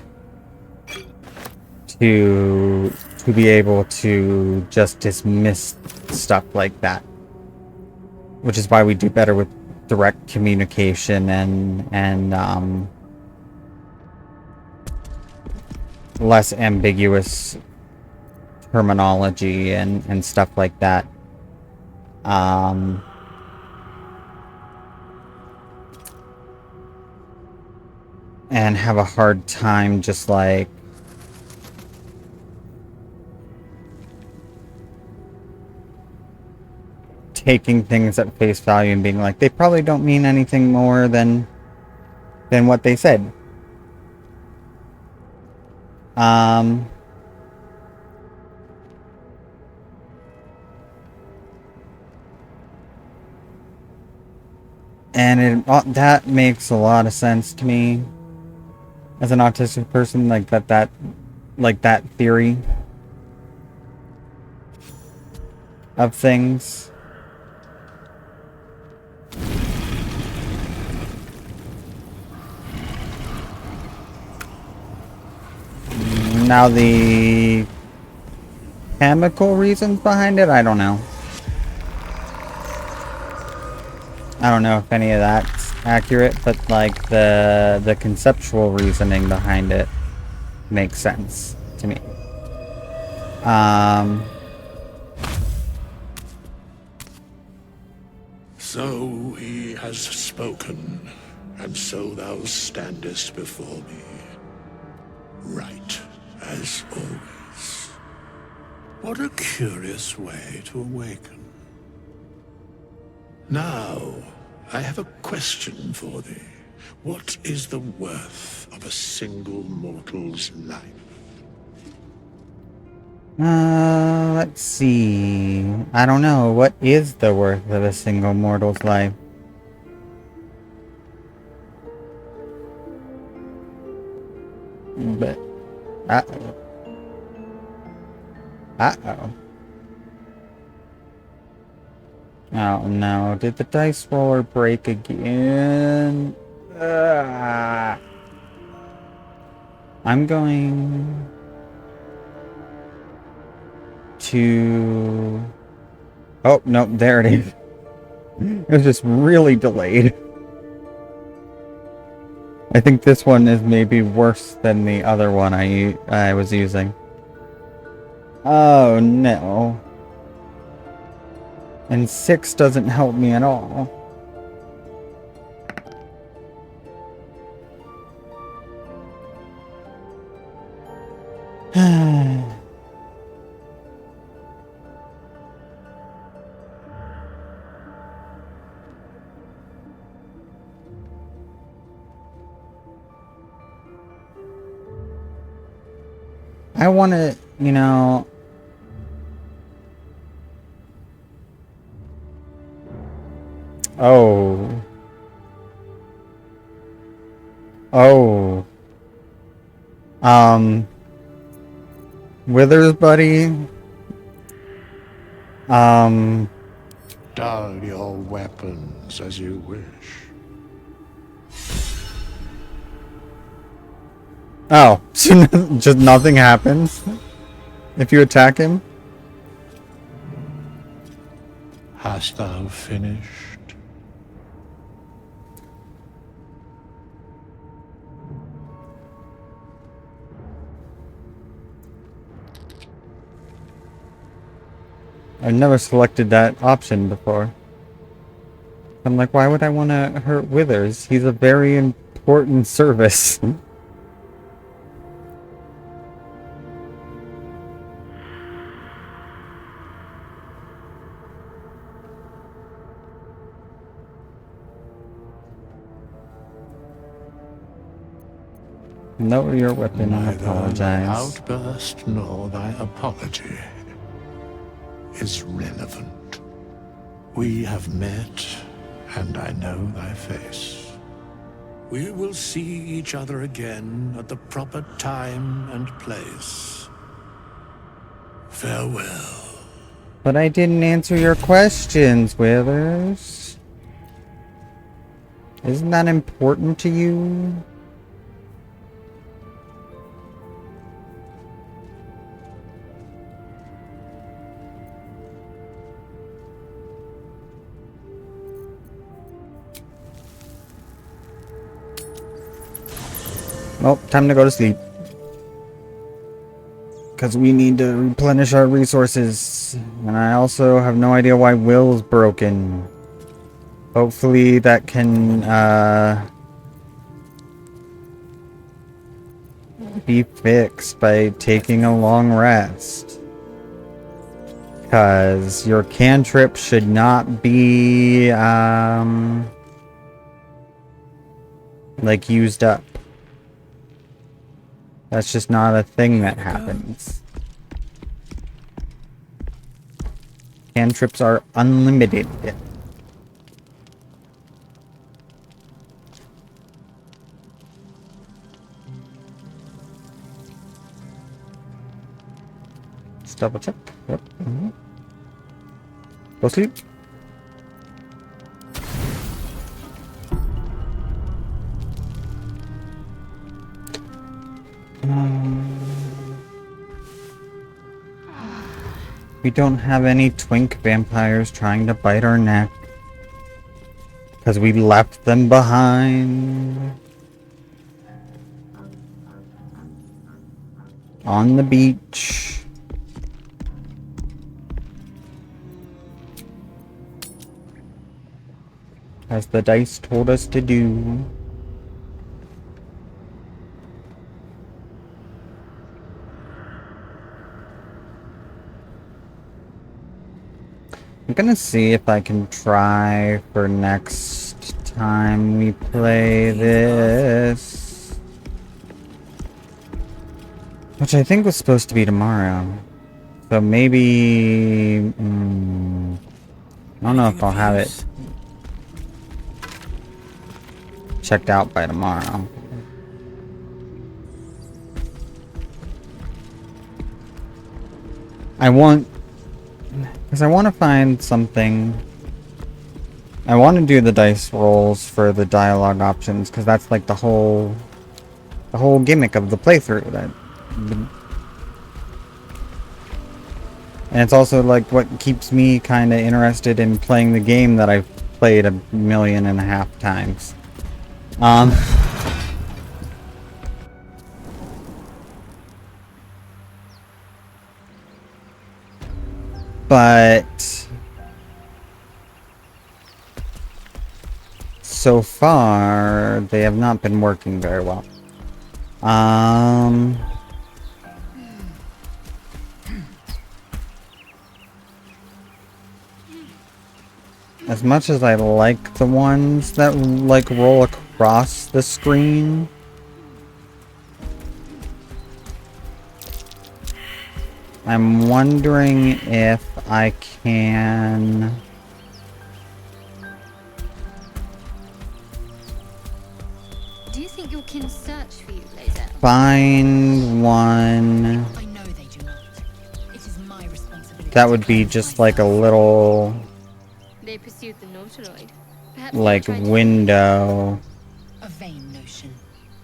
to be able to just dismiss stuff like that, which is why we do better with direct communication and less ambiguous terminology and stuff like that. And have a hard time just like taking things at face value and being like, they probably don't mean anything more than what they said. And that makes a lot of sense to me as an autistic person, like that theory of things. Now the chemical reasons behind it, I don't know. I don't know if any of that's accurate, but like the conceptual reasoning behind it makes sense to me. So he has spoken, and so thou standest before me. Right, as always. What a curious way to awaken. Now, I have a question for thee. What is the worth of a single mortal's life? Let's see. I don't know. What is the worth of a single mortal's life? But, uh-oh. Uh-oh. Oh no, did the dice roller break again? I'm going to... Oh, no, there it is. It was just really delayed. I think this one is maybe worse than the other one I was using. Oh no. And 6 doesn't help me at all. I want to, you know... Oh. Oh. Withers, buddy. Dull your weapons as you wish. Oh, so just nothing happens if you attack him? Hast thou finished? I've never selected that option before. I'm like, why would I want to hurt Withers? He's a very important service. Lower your weapon and Neither apologize. thy outburst nor thy apology is relevant. We have met, and I know thy face. We will see each other again at the proper time and place. Farewell. But I didn't answer your questions, Withers. Isn't that important to you? Oh, time to go to sleep. Because we need to replenish our resources. And I also have no idea why Will's broken. Hopefully that can be fixed by taking a long rest. Because your cantrip should not be like used up. That's just not a thing that happens. Cantrips are unlimited. Let's double check. Yep. Go sleep. We don't have any twink vampires trying to bite our neck. Because we left them behind. On the beach. As the dice told us to do. I'm gonna see if I can try for next time we play this. Which I think was supposed to be tomorrow. So maybe... I don't know if I'll have it checked out by tomorrow. Because I want to find something. I want to do the dice rolls for the dialogue options, because that's like the whole gimmick of the playthrough. And it's also like what keeps me kind of interested in playing the game that I've played 1.5 million times. But so far they have not been working very well. As much as I like the ones that like roll across the screen, I'm wondering if I can Do you think your kin search for you, Laser? find one I know they do not. It is my responsibility. that would be just like a little They pursued the Nautiloid. Perhaps like they tried to- window, A vain notion.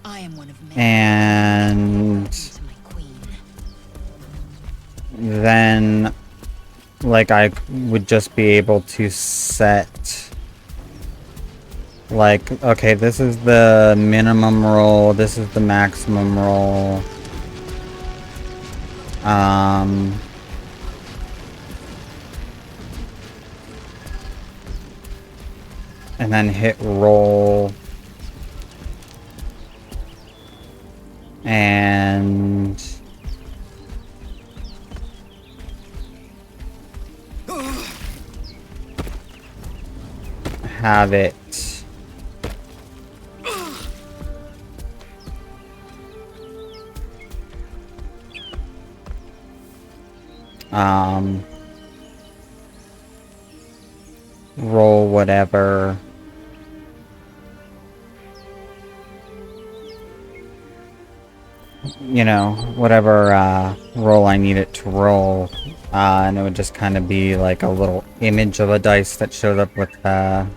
I am one of many. and To my queen. then like I would just be able to set like, okay, this is the minimum roll, this is the maximum roll, and then hit roll, and have it roll whatever whatever roll I need it to roll, and it would just kind of be like a little image of a dice that showed up with Laser.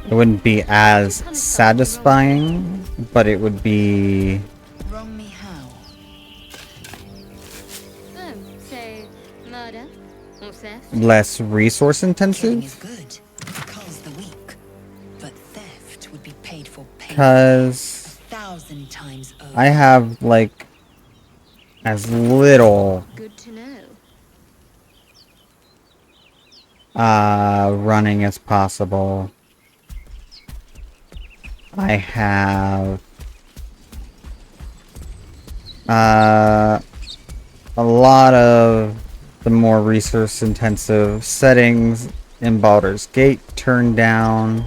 it wouldn't be as satisfying, but it would be Wrong me how? Oh, so murder or theft? less resource Killing intensive, is good. Calls the weak. But theft would be paid for pain. because 1,000 times over. I have like as little Good to know. running as possible. I have a lot of the more resource intensive settings in Baldur's Gate turned down.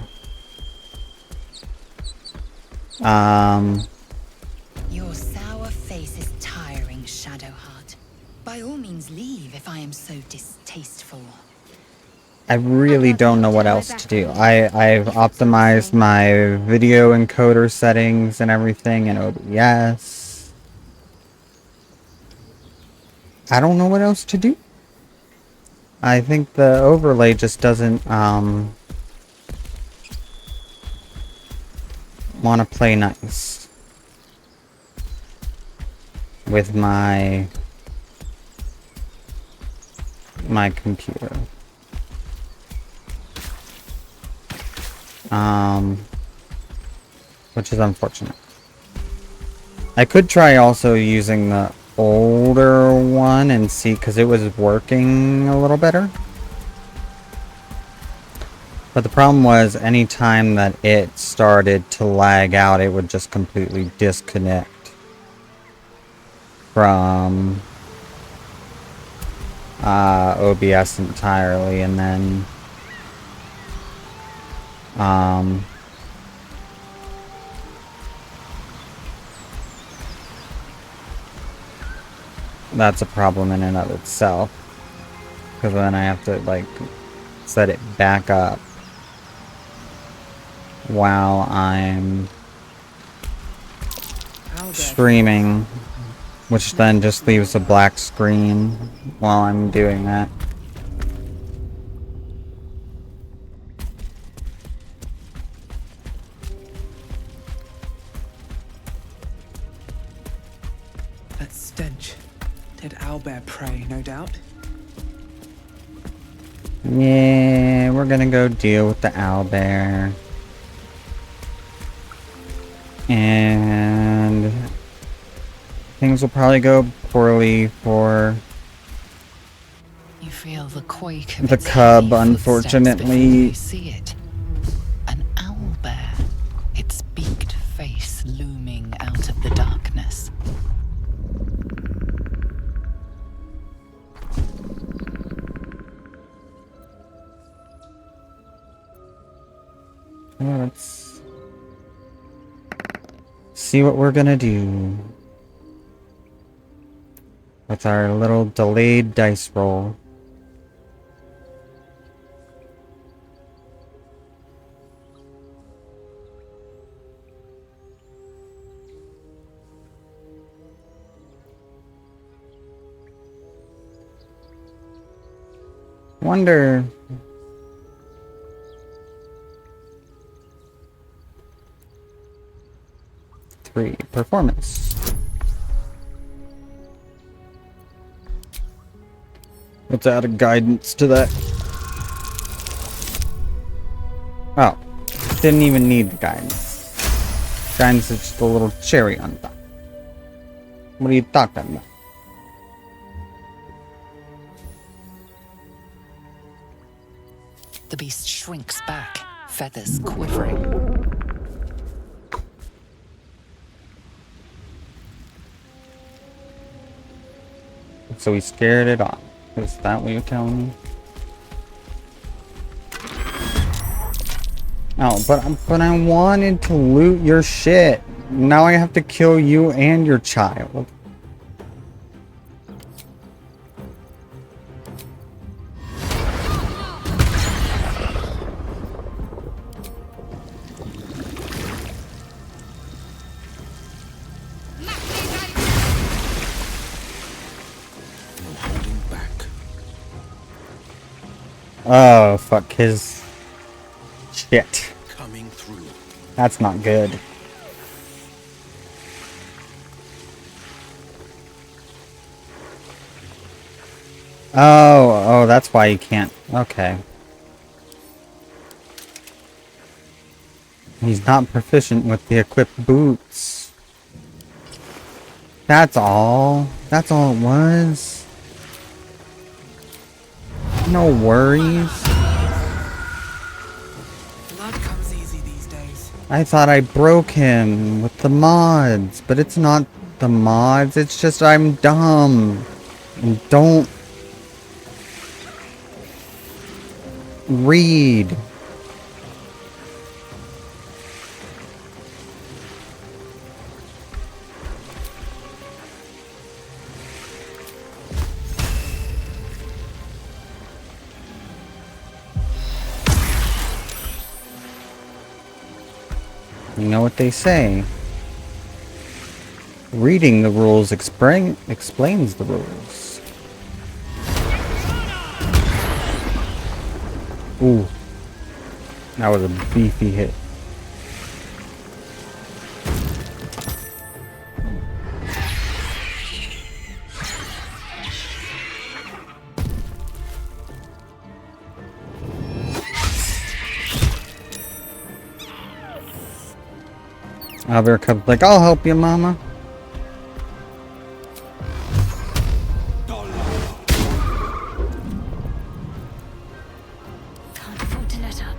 Your sour face is tiring, Shadowheart. By all means leave if I am so distasteful. I really don't know what else to do. I've optimized my video encoder settings and everything in OBS. I don't know what else to do. I think the overlay just doesn't want to play nice with my computer. Which is unfortunate. I could try also using the older one and see, because it was working a little better. But the problem was, anytime that it started to lag out, it would just completely disconnect from OBS entirely, and then that's a problem in and of itself, because then I have to like set it back up while I'm streaming, which then just leaves a black screen while I'm doing that. That stench. Did owlbear prey, no doubt? Yeah, we're gonna go deal with the owlbear. And things will probably go poorly for You feel the quake of the its cub, heavy footsteps before unfortunately. you see it. An owlbear, its beaked face looming out of the darkness. Well, let's see what we're gonna do with our little delayed dice roll. Wonder. Performance. Let's add a guidance to that. Oh, didn't even need the guidance. Guidance is just a little cherry on top. What are you talking about? The beast shrinks back, feathers quivering. So he scared it off. Is that what you're telling me? Oh, but I wanted to loot your shit. Now I have to kill you and your child. Oh, fuck his shit. Coming through. That's not good. Oh, that's why you can't. Okay. He's not proficient with the equipped boots. That's all? That's all it was? No worries. Blood comes easy these days. I thought I broke him with the mods, but it's not the mods, it's just I'm dumb. And don't read. You know what they say. Reading the rules explains the rules. Ooh. That was a beefy hit. Albercup's like, I'll help you, mama. Can't afford to let up.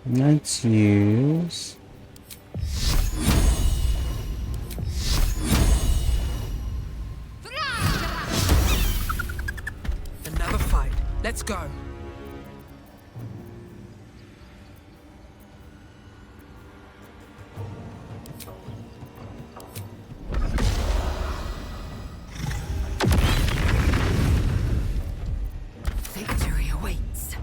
Let's use... Another fight. Let's go. Victory awaits.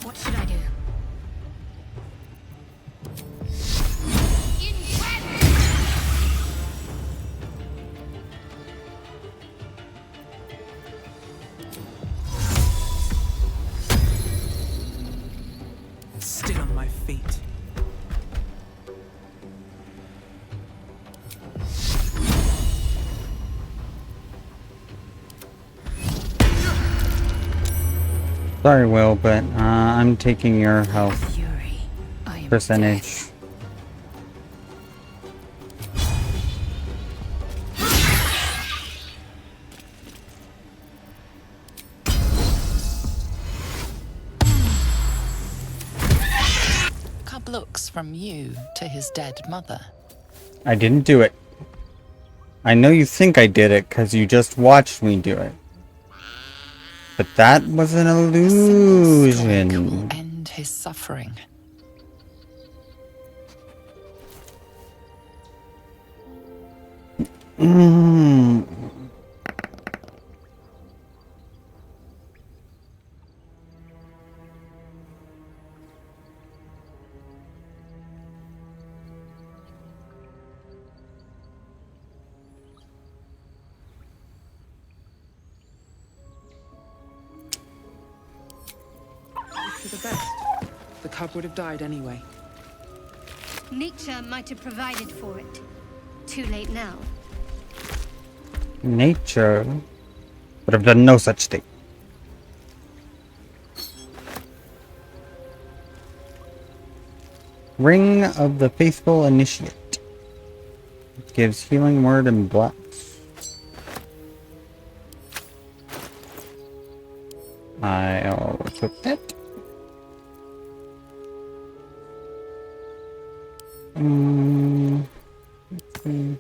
What should I do? Still on my feet. Sorry, Will, but I'm taking your health Fury. I am percentage. death. Cub looks from you to his dead mother. I didn't do it. I know you think I did it because you just watched me do it. But that was an A single strike will illusion. end his suffering. Mm. For the best. The cub would have died anyway. Nature might have provided for it. Too late now. Nature would have done no such thing. Ring of the Faithful Initiate. Gives healing word and blocks. I'll equip that. Let's see.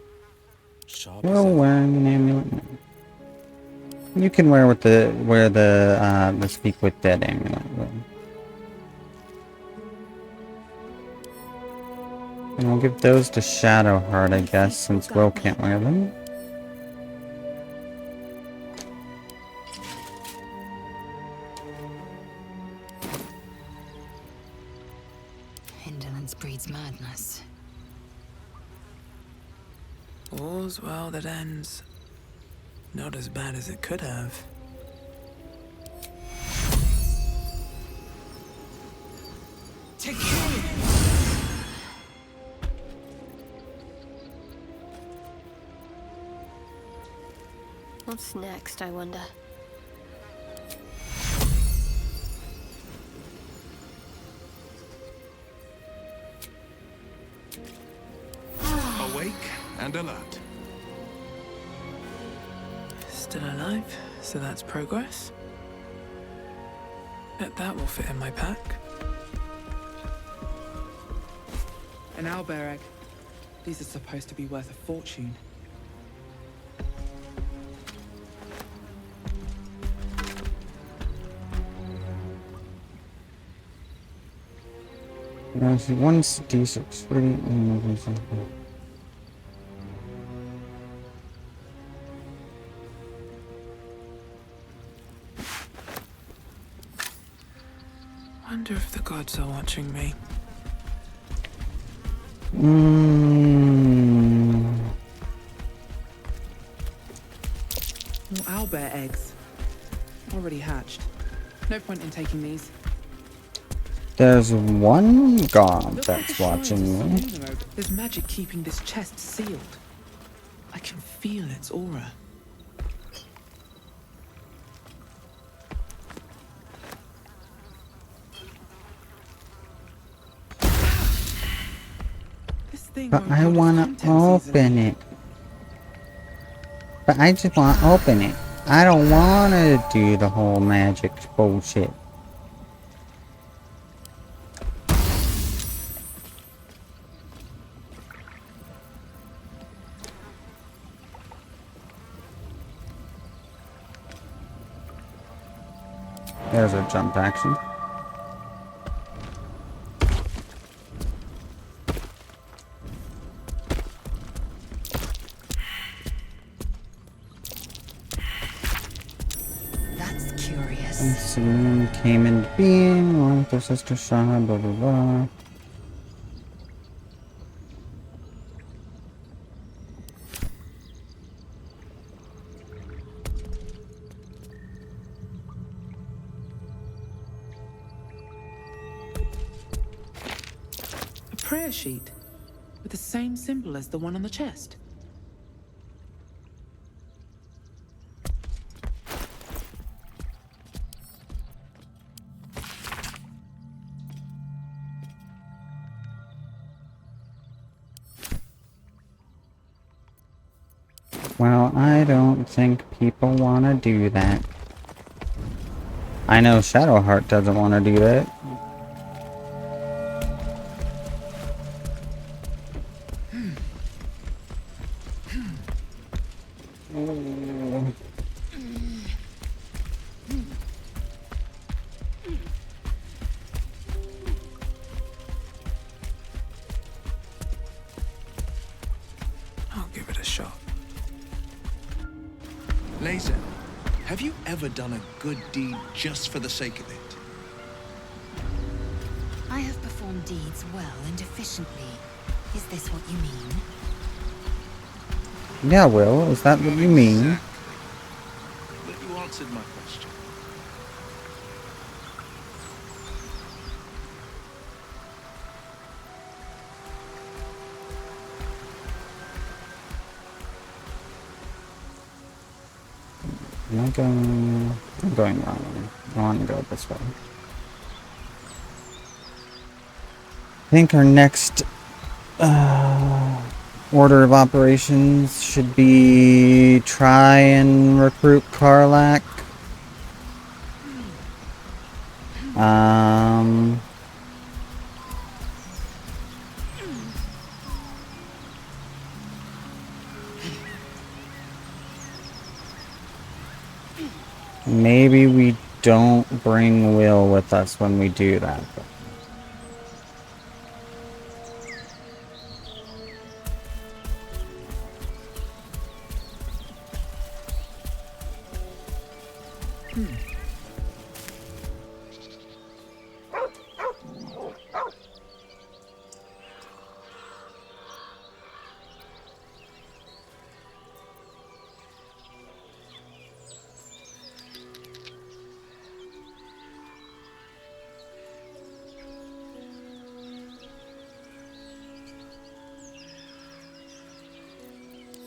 Sharp You're as ever. wearing an amulet. No. You can wear the speak with dead amulet. And we'll give those to Shadowheart, I guess, since Will can't wear them. Indolence breeds madness. All's well that ends. Not as bad as it could have. What's next, I wonder? Awake and alert. Still alive, so that's progress. Bet that will fit in my pack. An owlbear egg. These are supposed to be worth a fortune. There's one D6 3. Wonder if the gods are watching me. More owlbear eggs. Already hatched. No point in taking these. There's one god Looks like the that's shrines watching are me. smoothing over. There's magic keeping this chest sealed. I can feel its aura. This thing But won't I hold its wanna contents easily. open it. But I just wanna open it. I don't wanna do the whole magic bullshit. There's a jump action. That's curious. And soon came into being, one with their sister Shah, blah blah blah. A prayer sheet with the same symbol as the one on the chest. Well, I don't think people want to do that. I know Shadowheart doesn't want to do that. I'll give it a shot. Laser, have you ever done a good deed just for the sake of it? I have performed deeds well and efficiently. Is this what you mean? Yeah, Will, is that what you mean? Exactly. But you answered my question. I'm going wrong. I want to go this way. I think our next order of operations should be try and recruit Karlak. Um... Maybe we don't bring Will with us when we do that.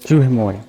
Shoo him away.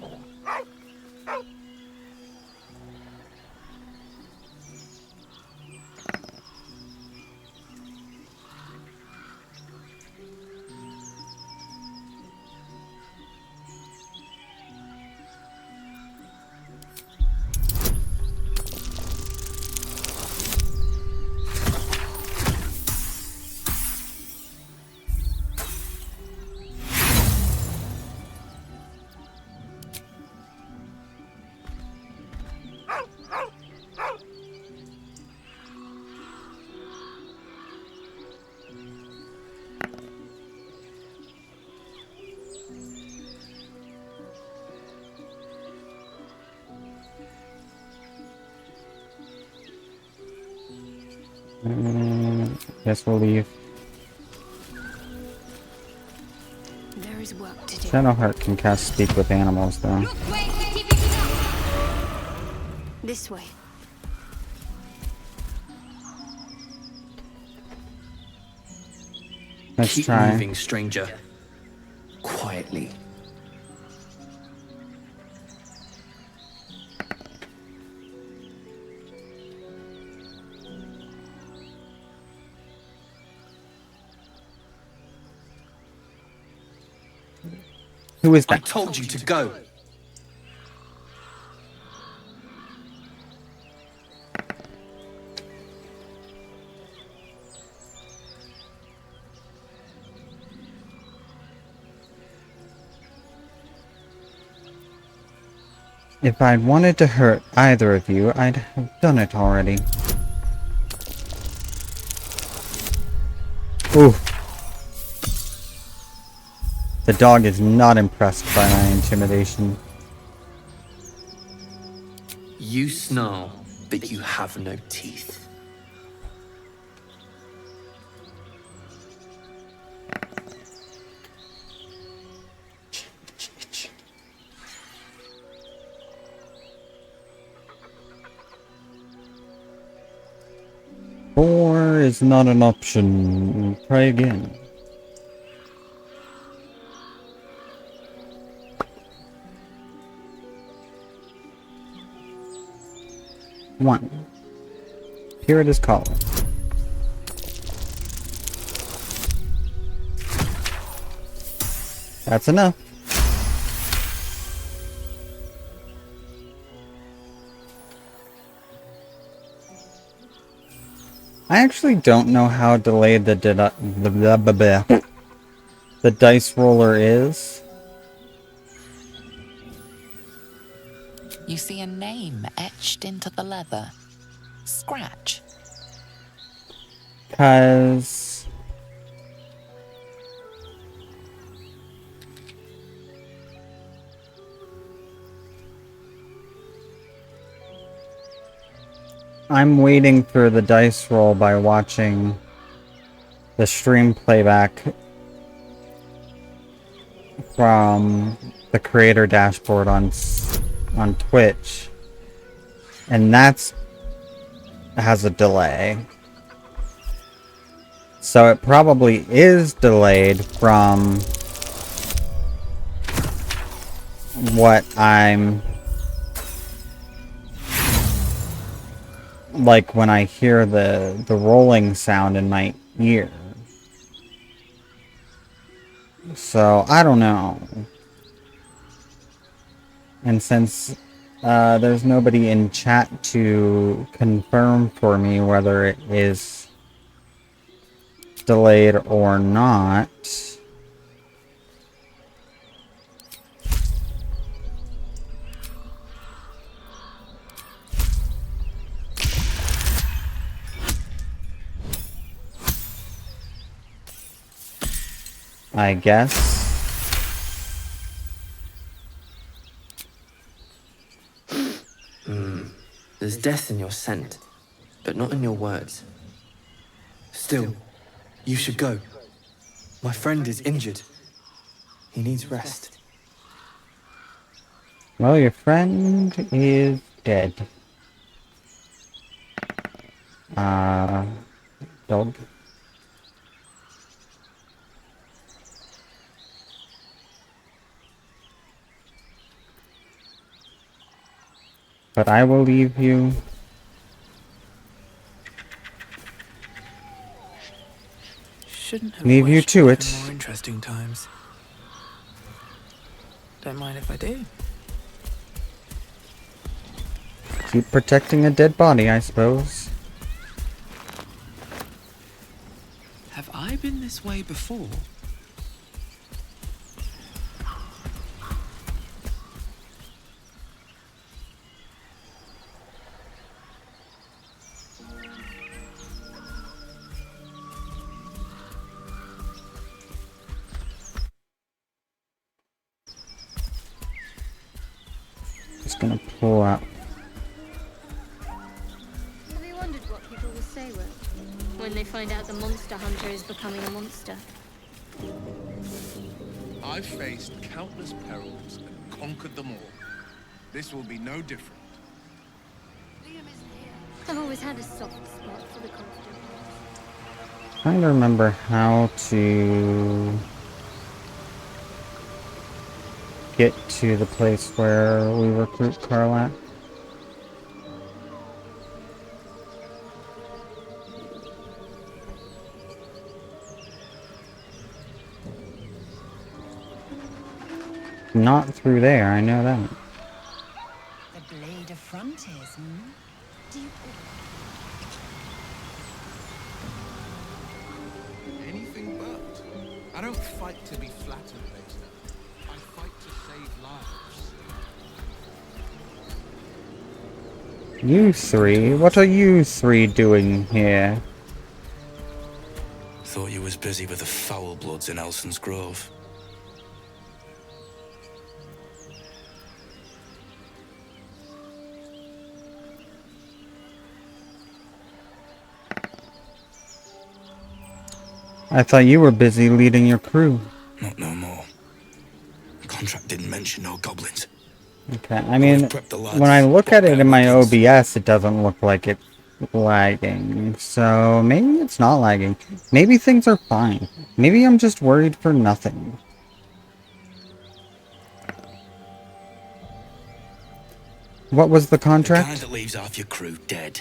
Guess we'll leave. There is work to do. Shadowheart can cast Speak with Animals, though. This way. Let's Keep try. moving, stranger. Quietly. Who is I that? told you to go. If I'd wanted to hurt either of you, I'd have done it already. Ooh. The dog is not impressed by my intimidation. You snarl, but you have no teeth. Four is not an option. Try again. One. Here it is calling. That's enough. I actually don't know how delayed the dice roller is. You see a name etched into the leather. Scratch. 'Cause I'm waiting for the dice roll by watching the stream playback from the creator dashboard on Twitch, and that's has a delay. So it probably is delayed from what I'm like when I hear the rolling sound in my ear. So I don't know. And since there's nobody in chat to confirm for me whether it is delayed or not. I guess. There's death in your scent, but not in your words. Still, you should go. My friend is injured. He needs rest. Well, your friend is dead. Dog. But I will leave you. Shouldn't have Leave you wished to for it. more interesting times. Don't mind if I do. Keep protecting a dead body, I suppose. Have I been this way before? Just gonna pull out. Have you wondered what people will say when they find out the monster hunter is becoming a monster? I've faced countless perils and conquered them all. This will be no different. I've always had a soft spot for the confident. Trying to remember how to get to the place where we recruit Carl at. Not through there, I know that. The blade of frontiers, Do you... Anything but. I don't fight to be flattered, Maester. I fight to save lives. You three? What are you three doing here? Thought you was busy with the foul bloods in Elson's Grove. I thought you were busy leading your crew. Not no more. The contract didn't mention no goblins. Okay, I mean, prepped the lads, when I look got at it better in my weapons. OBS, it doesn't look like it's lagging. So maybe it's not lagging. Maybe things are fine. Maybe I'm just worried for nothing. What was the The kind contract? that leaves half your crew dead.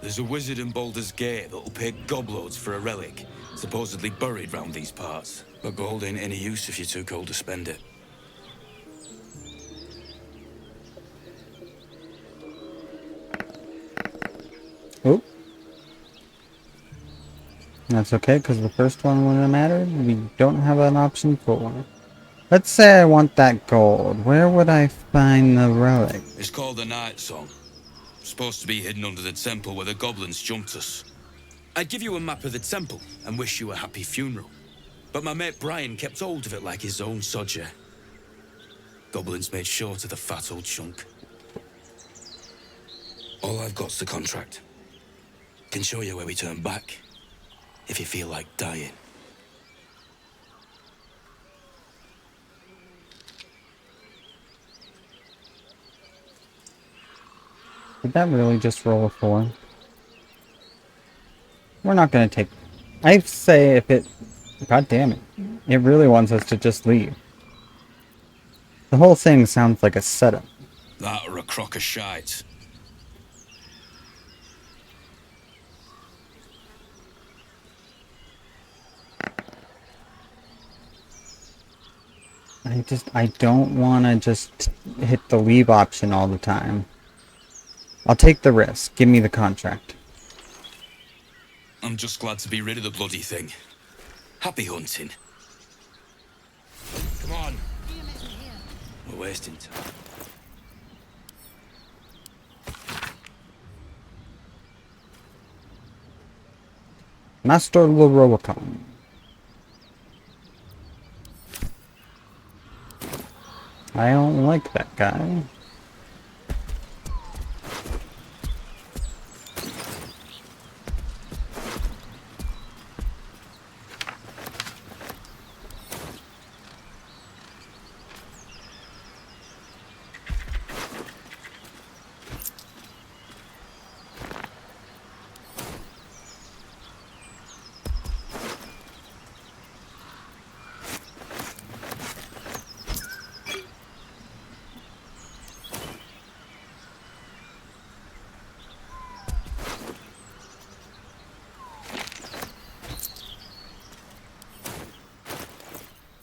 There's a wizard in Baldur's Gate that'll pay gobloads for a relic, supposedly buried round these parts. But gold ain't any use if you're too cold to spend it. Oh. That's okay, because the first one wouldn't have mattered. We don't have an option for. Let's say I want that gold. Where would I find the relic? It's called the Night Song. Supposed to be hidden under the temple where the goblins jumped us. I'd give you a map of the temple and wish you a happy funeral. But my mate Brian kept hold of it like his own sodger. Goblins made short of the fat old chunk. All I've got's the contract. Can show you where we turn back, if you feel like dying. Did that really just roll a 4? We're not gonna take... I say if it... God damn it. It really wants us to just leave. The whole thing sounds like a setup. That or a crock of shite. I don't want to just hit the leave option all the time. I'll take the risk. Give me the contract. I'm just glad to be rid of the bloody thing. Happy hunting. Come on. We're wasting time. Master Lorowacon. I don't like that guy.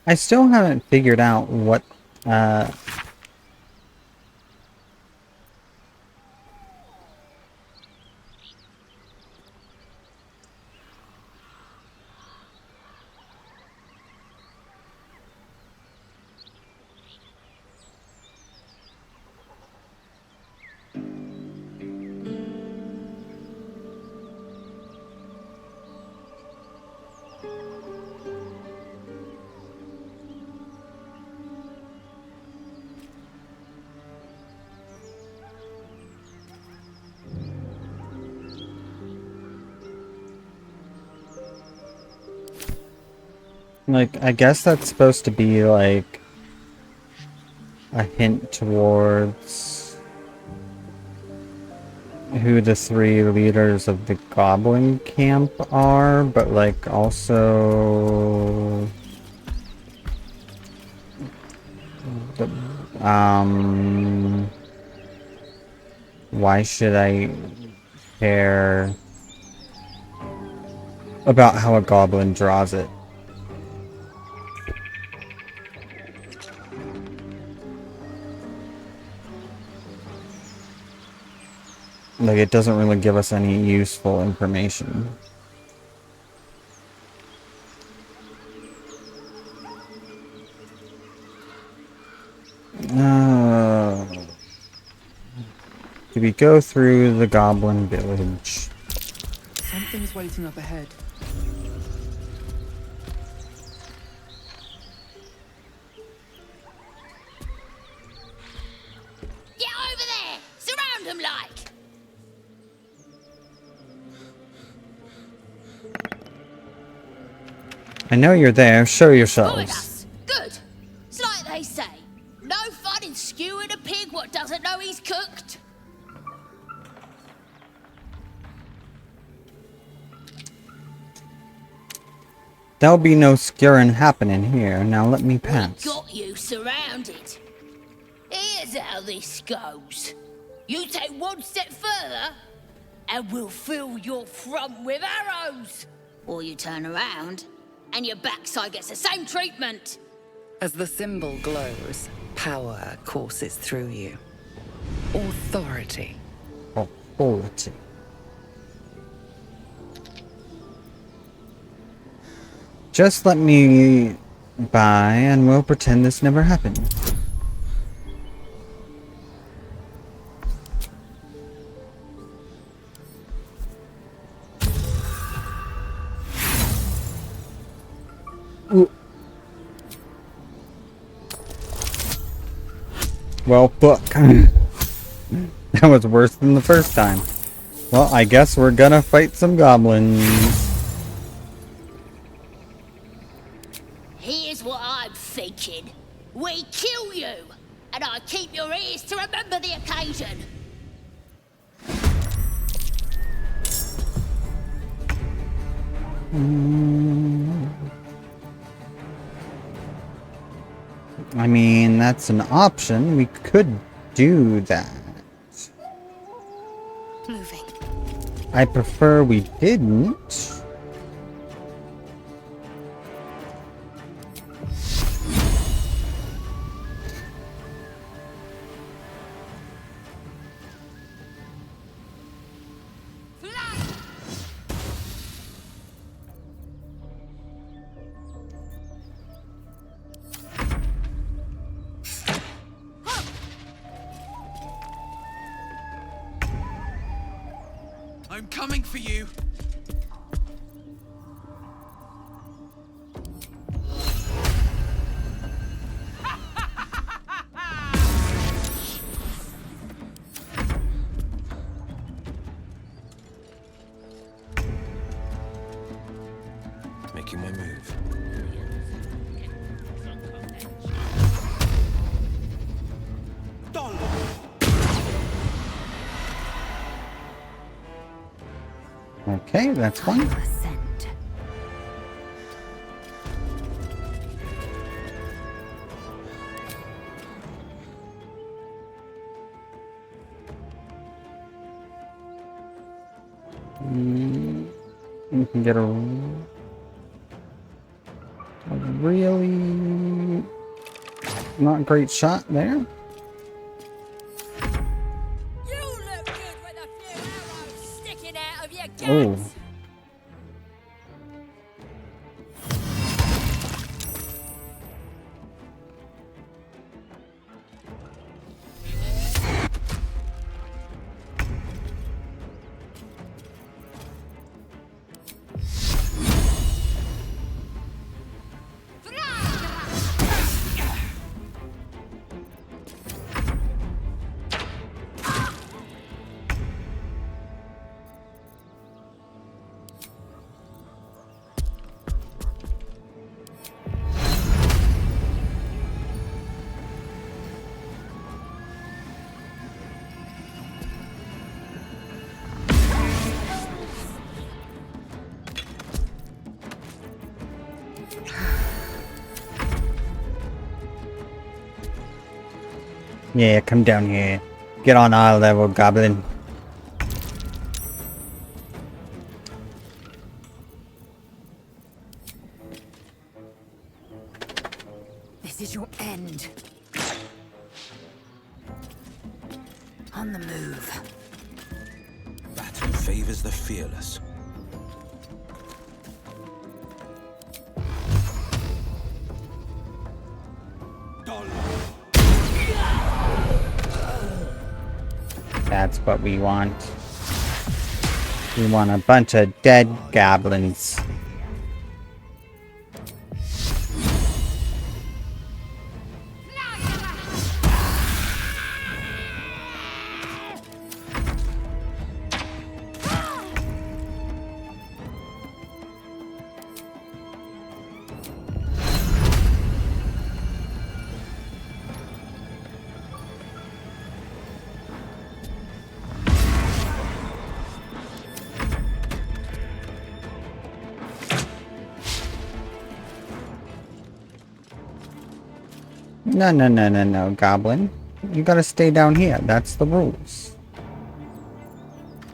I still haven't figured out what, like, I guess that's supposed to be, like, a hint towards who the 3 leaders of the Goblin camp are, but, like, also... why should I care about how a goblin draws it? Like, it doesn't really give us any useful information. Do we go through the goblin village? Something's waiting up ahead. Get over there! Surround them like! I know you're there. Show Avoid yourselves. us! Good! It's like they say. No fun in skewing a pig what doesn't know he's cooked. There'll be no skewering happening here. Now let me pass. Got you surrounded. Here's how this goes. You take one step further, and we'll fill your front with arrows. Or you turn around, and your backside gets the same treatment. As the symbol glows, power courses through you. Authority. Authority. Just let me by and we'll pretend this never happened. Ooh. Well, fuck. That was worse than the first time. Well, I guess we're gonna fight some goblins. Here's what I'm thinking. We kill you, and I keep your ears to remember the occasion. I mean, that's an option. We could do that. Moving. I prefer we didn't. I'm coming for you. Making my move. Okay, that's one. You can get a really not great shot there. You look good with a few arrows sticking out of your guts. Oh. Yeah, come down here. Get on our level, goblin. This is your end. On the move. Battle favors the fearless. That's what we want. We want a bunch of dead goblins. No, no, no, no, no, goblin. You gotta stay down here. That's the rules.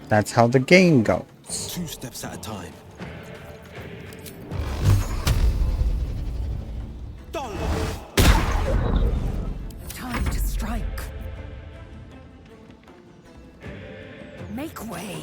That's how the game goes. 2 steps at a time. Time to strike. Make way.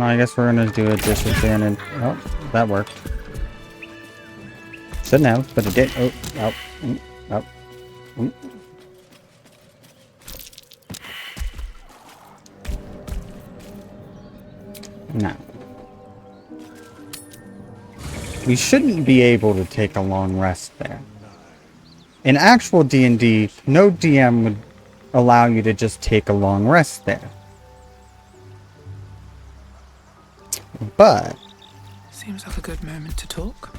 I guess we're gonna do a disadvantage. Oh, that worked. Shouldn't have, but it did. Oh, oh, oh. No. We shouldn't be able to take a long rest there. In actual D&D, no DM would allow you to just take a long rest there. But seems like a good moment to talk.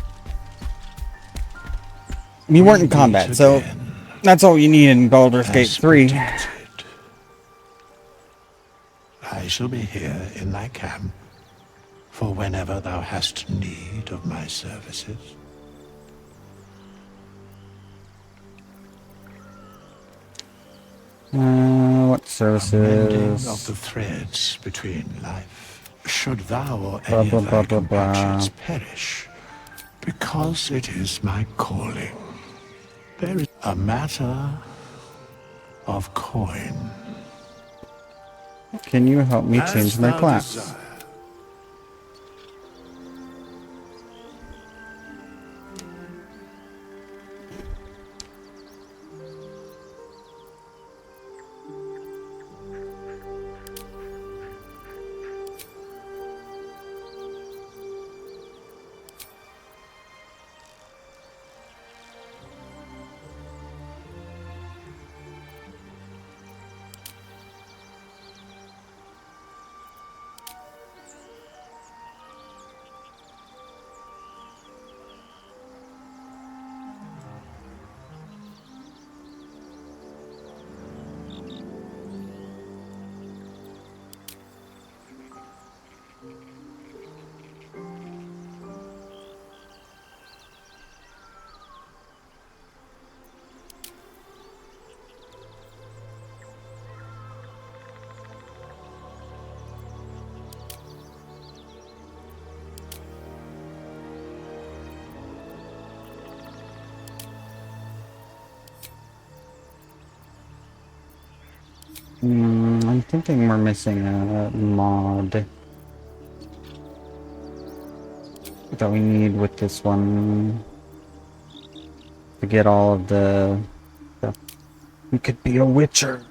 We weren't in combat, so that's all you need in Baldur's Gate 3. I shall be here in thy camp for whenever thou hast need of my services. What services? Mending of the threads between life. Should thou or Blah, any blah, of blah, thy blah, blah. compatriots perish, because it is my calling. There is a matter of coin. Can you help me As change my thou class? desire. I'm thinking we're missing a mod that we need with this one to get all of the stuff. We could be a Witcher.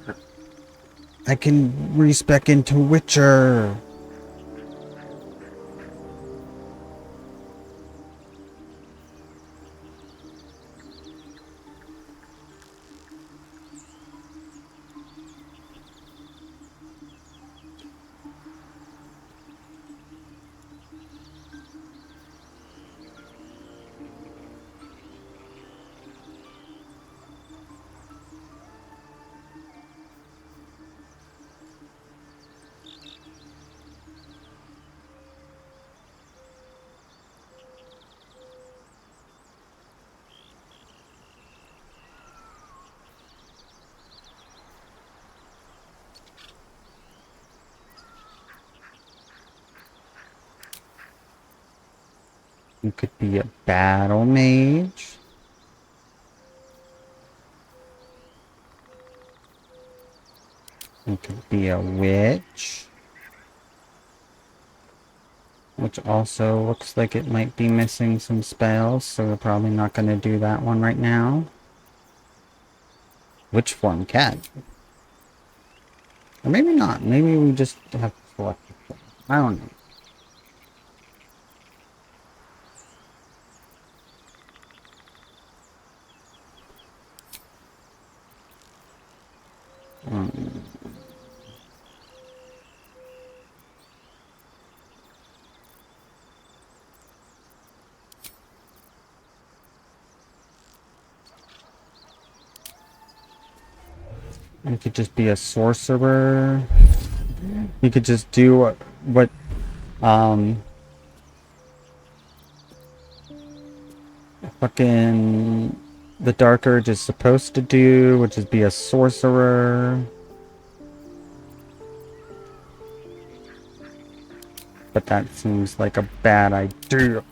I can respec into Witcher. You could be a battle mage. You could be a witch. Which also looks like it might be missing some spells, so we're probably not going to do that one right now. Witch form cat. Or maybe not. Maybe we just have to select the form. I don't know. You could just be a sorcerer. You could just do what fucking the Dark Urge is supposed to do, which is be a sorcerer. But that seems like a bad idea.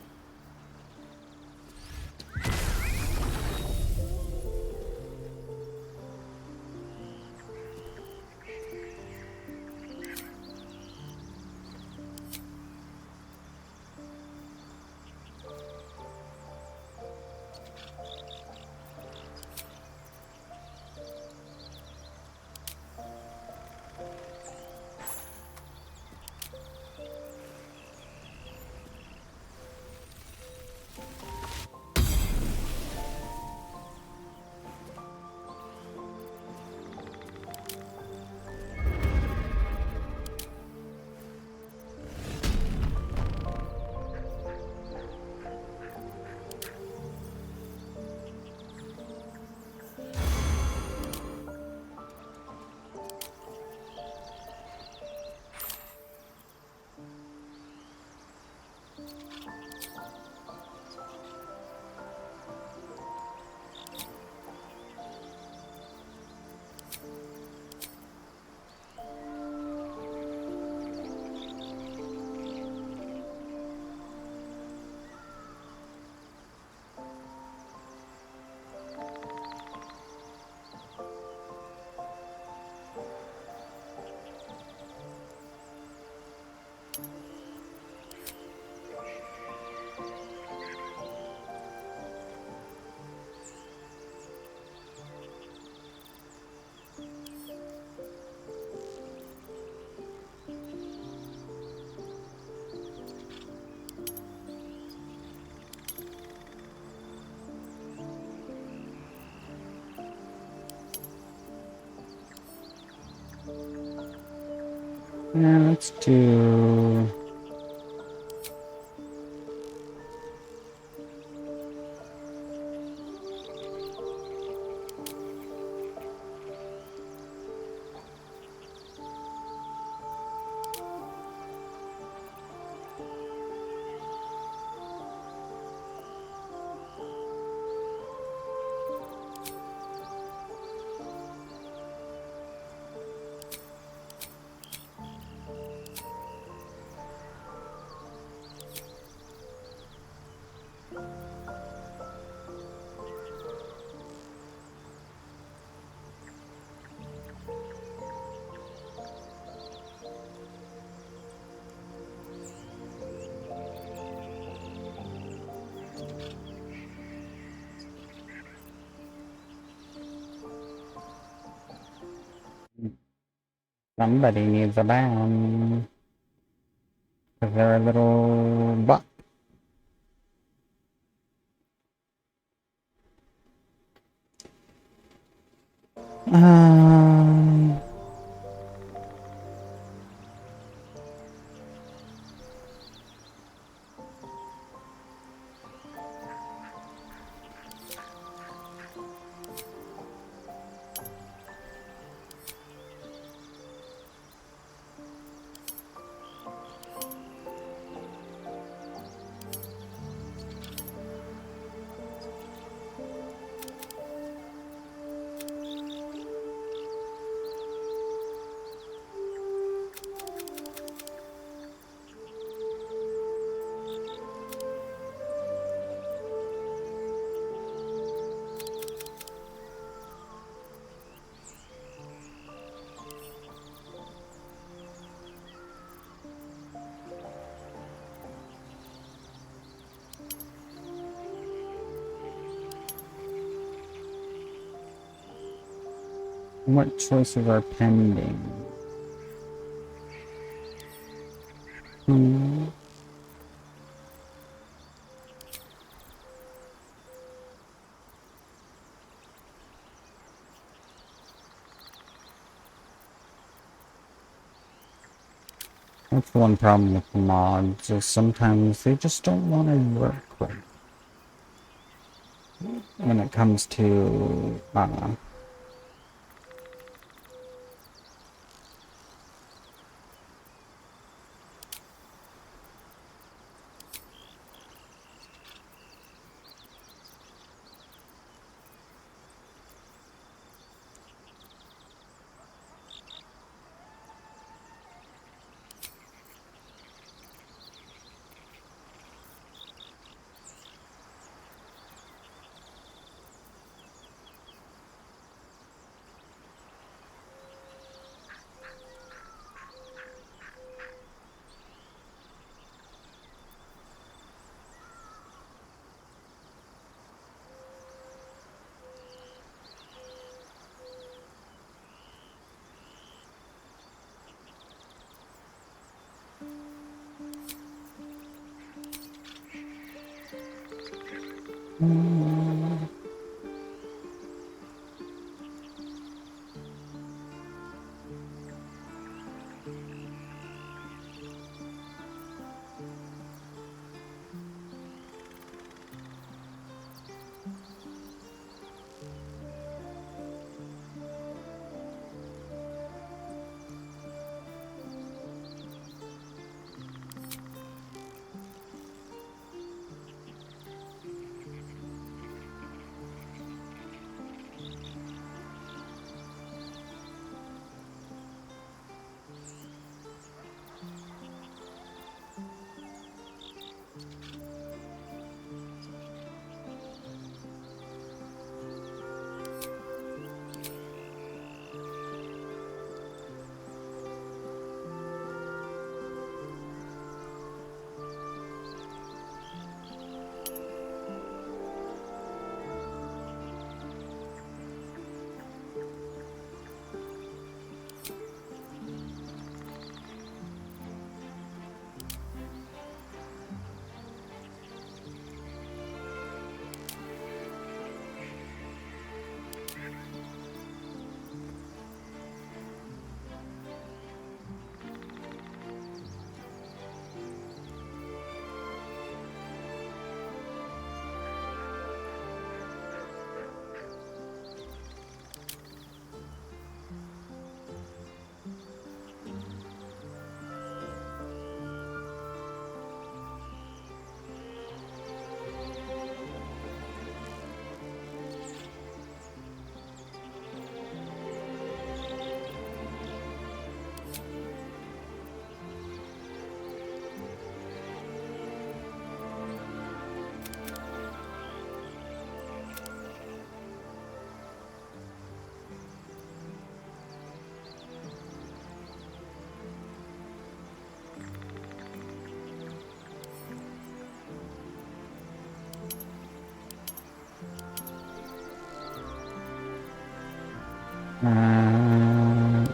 Yeah, let's do... Somebody needs a ban. Because they're a little butt. Um... What choices are pending? That's one problem with mods, is sometimes they just don't want to work right when it comes to,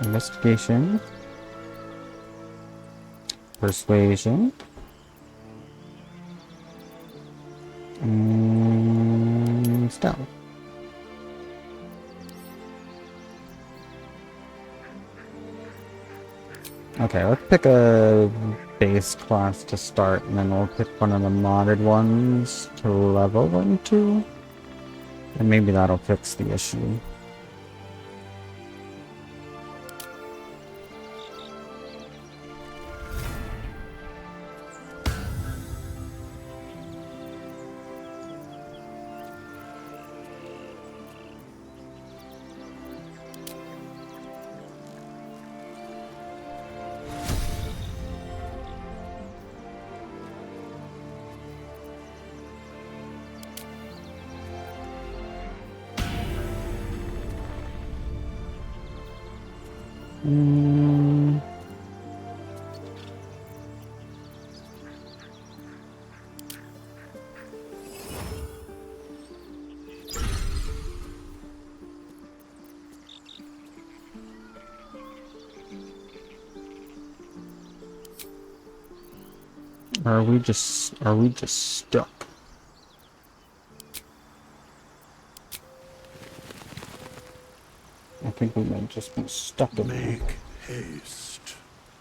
Investigation. Persuasion. Stealth. Okay, let's pick a base class to start, and then we'll pick one of the modded ones to level into. And maybe that'll fix the issue. Are we just stuck? I think we might just be stuck in there. Make haste.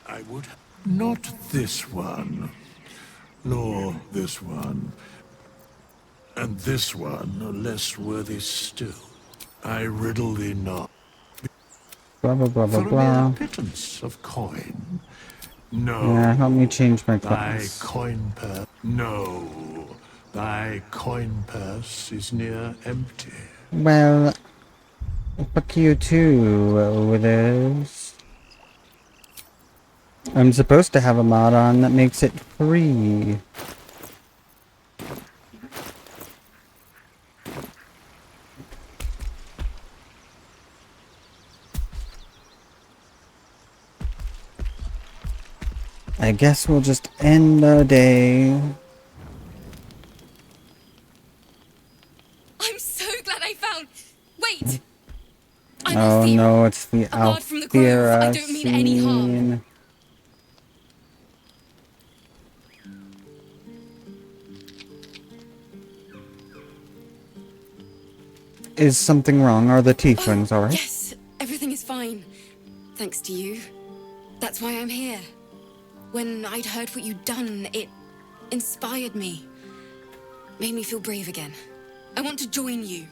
I would. Not this one. Nor this one. And this one are less worthy still. I riddle thee not. Blah blah blah blah For a blah. mere pittance of coin. No. Yeah, help me change my Thy class. coin purse. No. Thy coin purse is near empty. Well, fuck you too, Withers. I'm supposed to have a mod on that makes it free. I guess we'll just end the day. I'm so glad I found. Wait. Oh no, it's the Apart from the grove, Althera I don't mean any harm. scene. Is something wrong? Are the tieflings alright? Yes, everything is fine. Thanks to you. That's why I'm here. When I'd heard what you'd done, it inspired me. Made me feel brave again. I want to join you.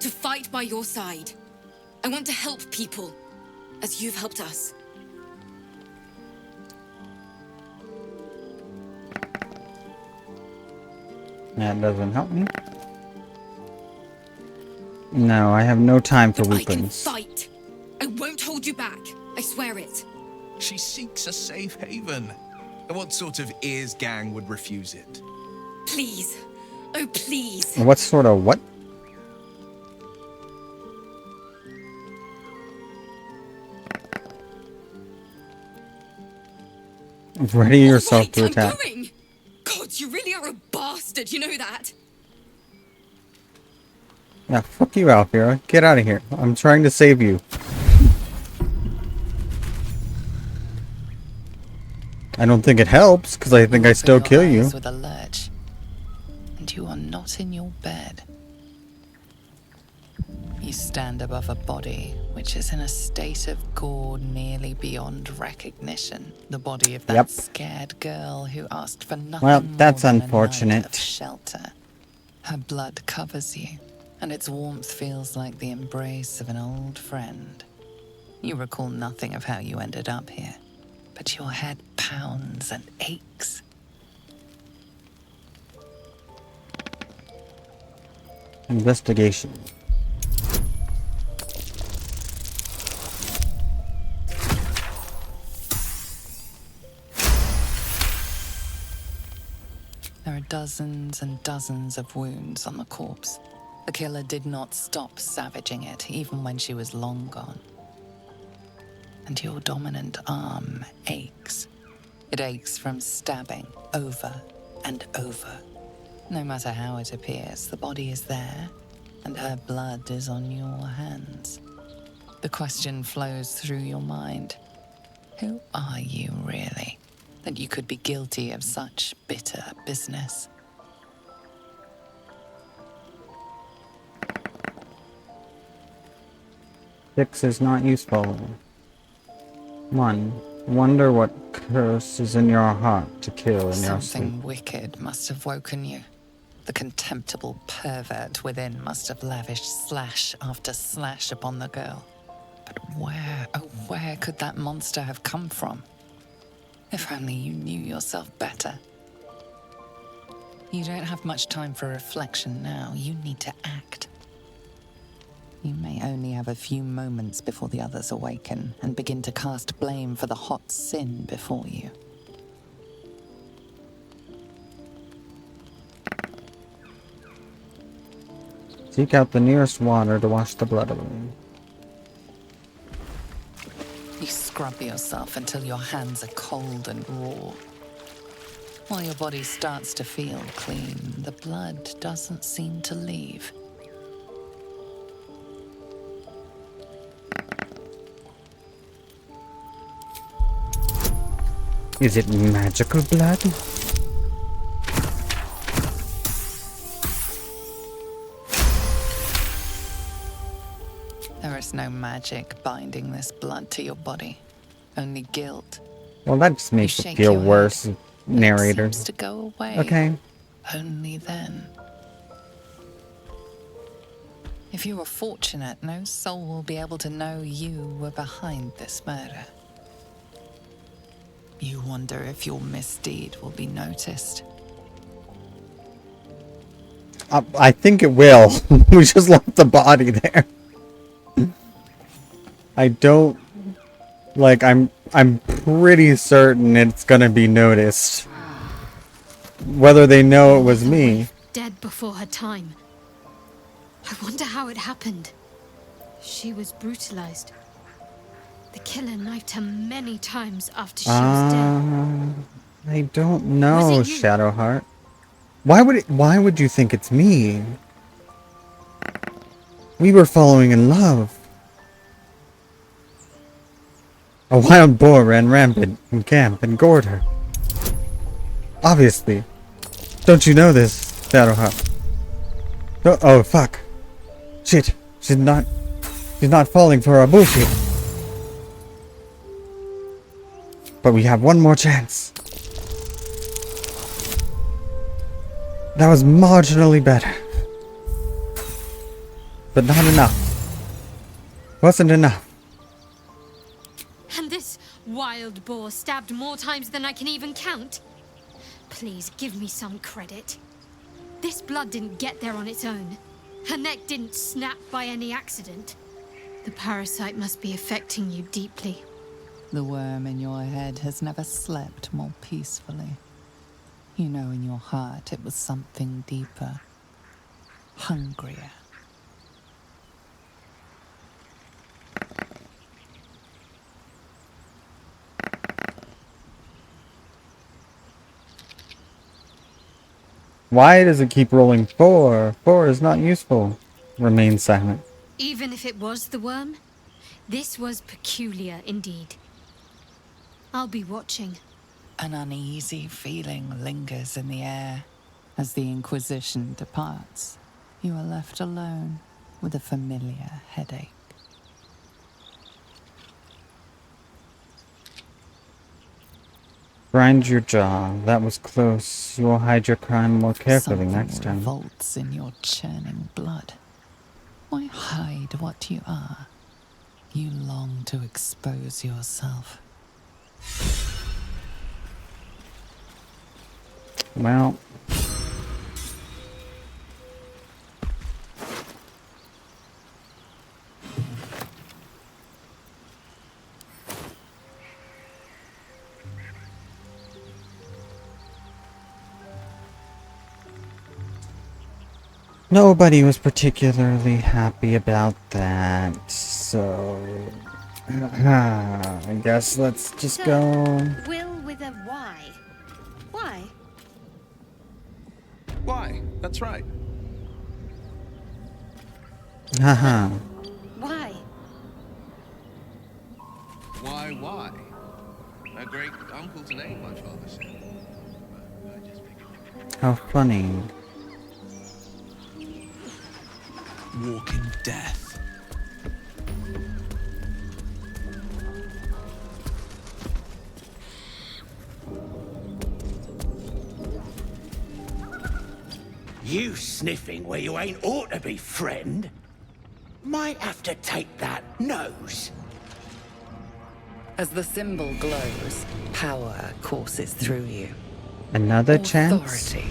To fight by your side. I want to help people. As you've helped us. That doesn't help me. No, I have no time for I can weaklings. fight. I won't hold you back. I swear it. She seeks a safe haven. What sort of ears gang would refuse it? Please. Oh, please. What sort of what? Ready yourself to I'm attack. going. God, you really are a bastard. You know that. Yeah, fuck you, Althera. Get out of here. I'm trying to save you. I don't think it helps, because I think I still kill you. With a lurch, and you are not in your bed. You stand above a body which is in a state of gore nearly beyond recognition. The body of that Yep. scared girl who asked for nothing Well, more that's than a night unfortunate. of shelter. Her blood covers you, and its warmth feels like the embrace of an old friend. You recall nothing of how you ended up here, but your head pounds and aches. Investigation. There are dozens and dozens of wounds on the corpse. The killer did not stop savaging it, even when she was long gone. And your dominant arm aches. It aches from stabbing over and over. No matter how it appears, the body is there, and her blood is on your hands. The question flows through your mind. Who are you really, that you could be guilty of such bitter business? Six is not useful. 1. Wonder what curse is in your heart to kill in your sleep. Something wicked must have woken you. The contemptible pervert within must have lavished slash after slash upon the girl. But where, oh where could that monster have come from? If only you knew yourself better. You don't have much time for reflection now. You need to act. You may only have a few moments before the others awaken and begin to cast blame for the hot sin before you. Seek out the nearest water to wash the blood away. You scrub yourself until your hands are cold and raw. While your body starts to feel clean, the blood doesn't seem to leave. Is it magical blood? There is no magic binding this blood to your body. Only guilt. Well, that just makes You it shake feel your worse, head. narrator. It seems to go away. Okay. Only then. If you are fortunate, no soul will be able to know you were behind this murder. You wonder if your misdeed will be noticed. I think it will. We just left the body there. I don't... Like, I'm pretty certain it's gonna be noticed. Whether they know it was me. Dead before her time. I wonder how it happened. She was brutalized. The killer knifed her many times after she was dead. I don't know, Shadowheart. Why would you think it's me? We were following in love. A wild boar ran rampant in camp and gored her. Obviously. Don't you know this, Shadowheart? Oh, fuck. Shit. She's not falling for our bullshit. But we have one more chance. That was marginally better. But not enough. Wasn't enough. And this wild boar stabbed more times than I can even count. Please give me some credit. This blood didn't get there on its own. Her neck didn't snap by any accident. The parasite must be affecting you deeply. The worm in your head has never slept more peacefully. You know in your heart it was something deeper, hungrier. Why does it keep rolling 4? 4 is not useful. Remain silent. Even if it was the worm, this was peculiar indeed. I'll be watching. An uneasy feeling lingers in the air. As the Inquisition departs, you are left alone with a familiar headache. Grind your jaw. That was close. You will hide your crime more carefully next time. Something revolts in your churning blood. Why hide what you are? You long to expose yourself. Well... Nobody was particularly happy about that, so... I guess let's just go... Will with a Y. Why? Why? That's right. Haha. Why? Why? A great uncle to name, my father said. How funny. Walk in death. You sniffing where you ain't ought to be, friend? Might have to take that nose. As the symbol glows, power courses through you. Another chance? Authority.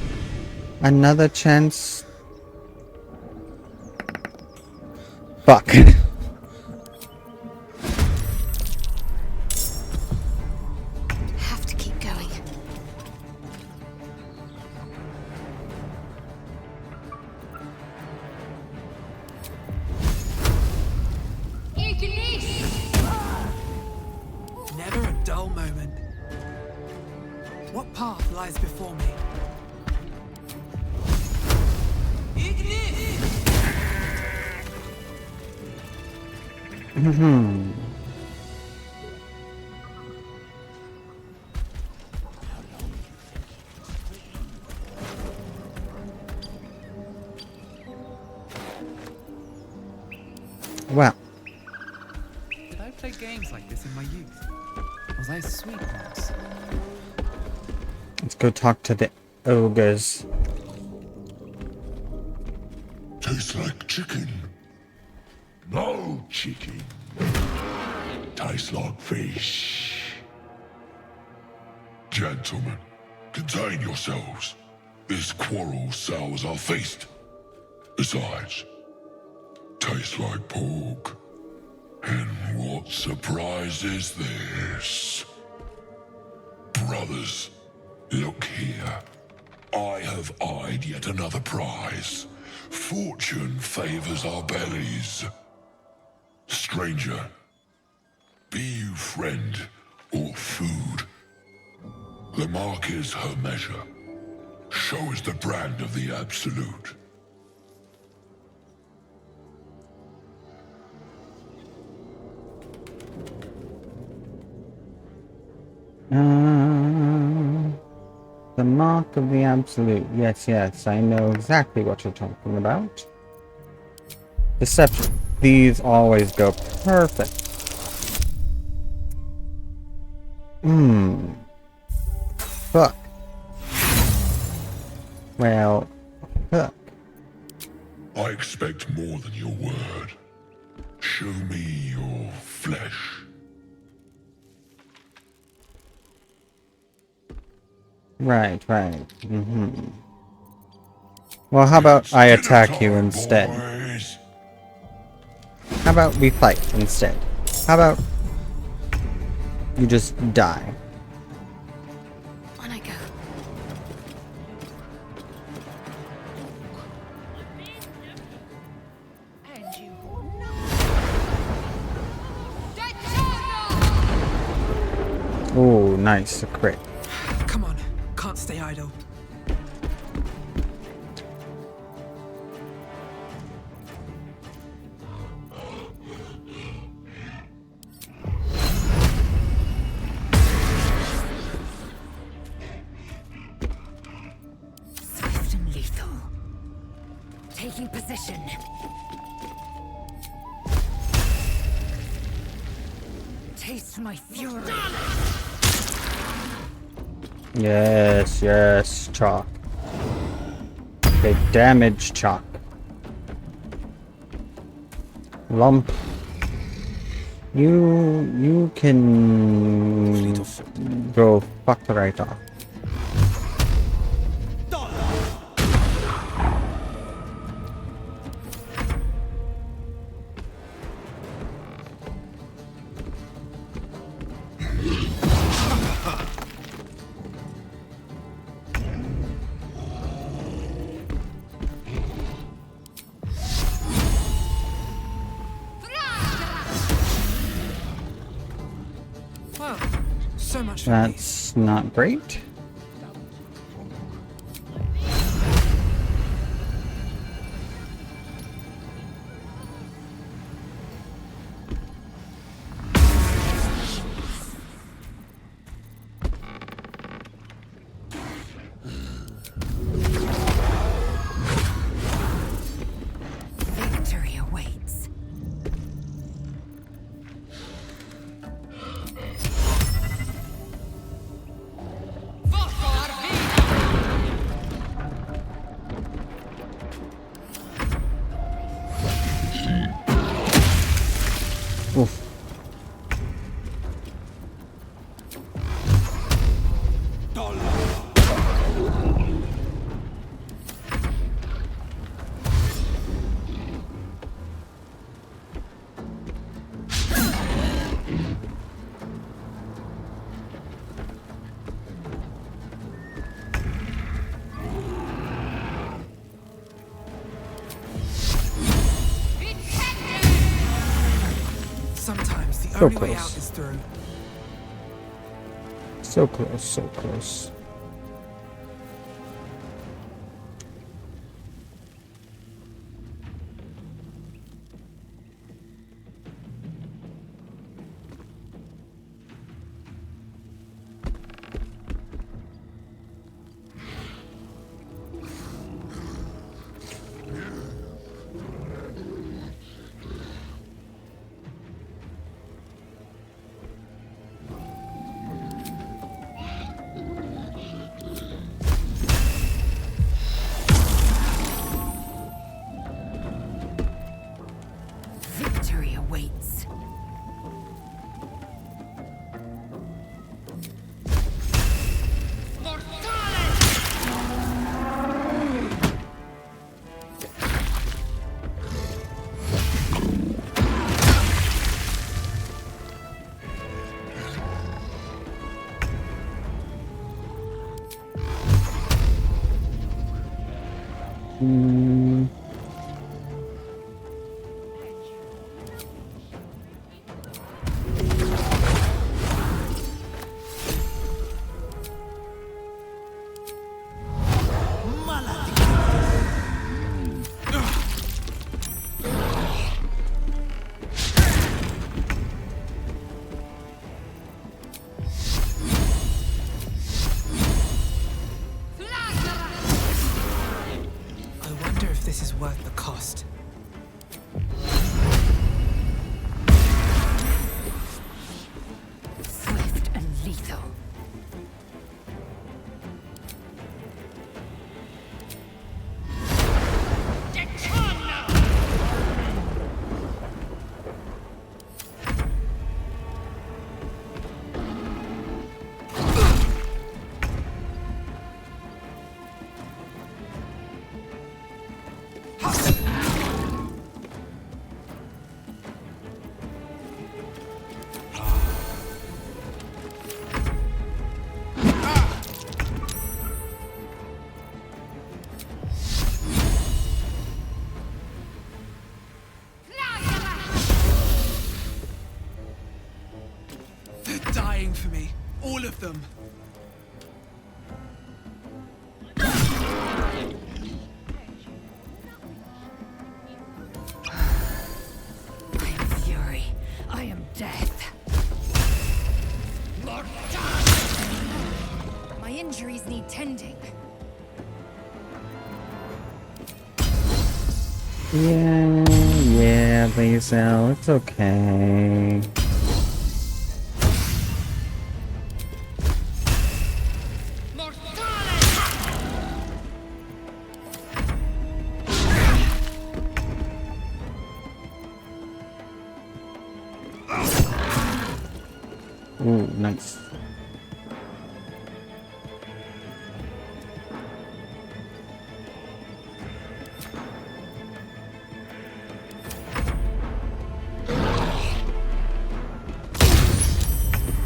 Another chance? Fuck. Have to keep going. Never a dull moment. What path lies before me? Hmm. Well. Did I play games like this in my youth? Was I sweet once? Let's go talk to the ogres. Tastes like chicken. No chicken. Tastes like fish. Gentlemen, contain yourselves. This quarrel sours our feast. Besides, tastes like pork. And what surprise is this? Brothers, look here. I have eyed yet another prize. Fortune favors our bellies. Stranger, be you friend or food. The mark is her measure. Show us the brand of the absolute. The mark of the absolute. Yes, yes, I know exactly what you're talking about. Deception. These always go perfect. Fuck. Well, fuck. I expect more than your word. Show me your flesh. Right. Well, how about I attack you instead? How about we fight instead? How about you just die? On I go. Oh, nice, a crit. Come on, can't stay idle. Swift and lethal. Taking position. Taste my fury. Yes, chalk. Okay, damage chalk. Lump. You can go fuck right off. Well, so much for That's not great. So Only way out close. is through. So close, so close. Victory awaits. I wonder if this is worth the cost. Swift and lethal. They're dying for me. All of them. I am fury. I am death. My injuries need tending. Yeah, Basil, it's okay. Ooh, nice.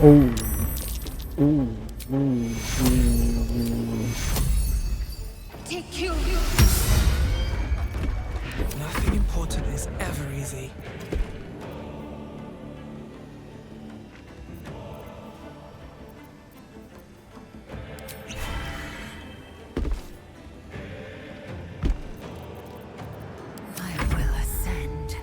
Oh. Ooh. Take you. Nothing important is ever easy. I will ascend.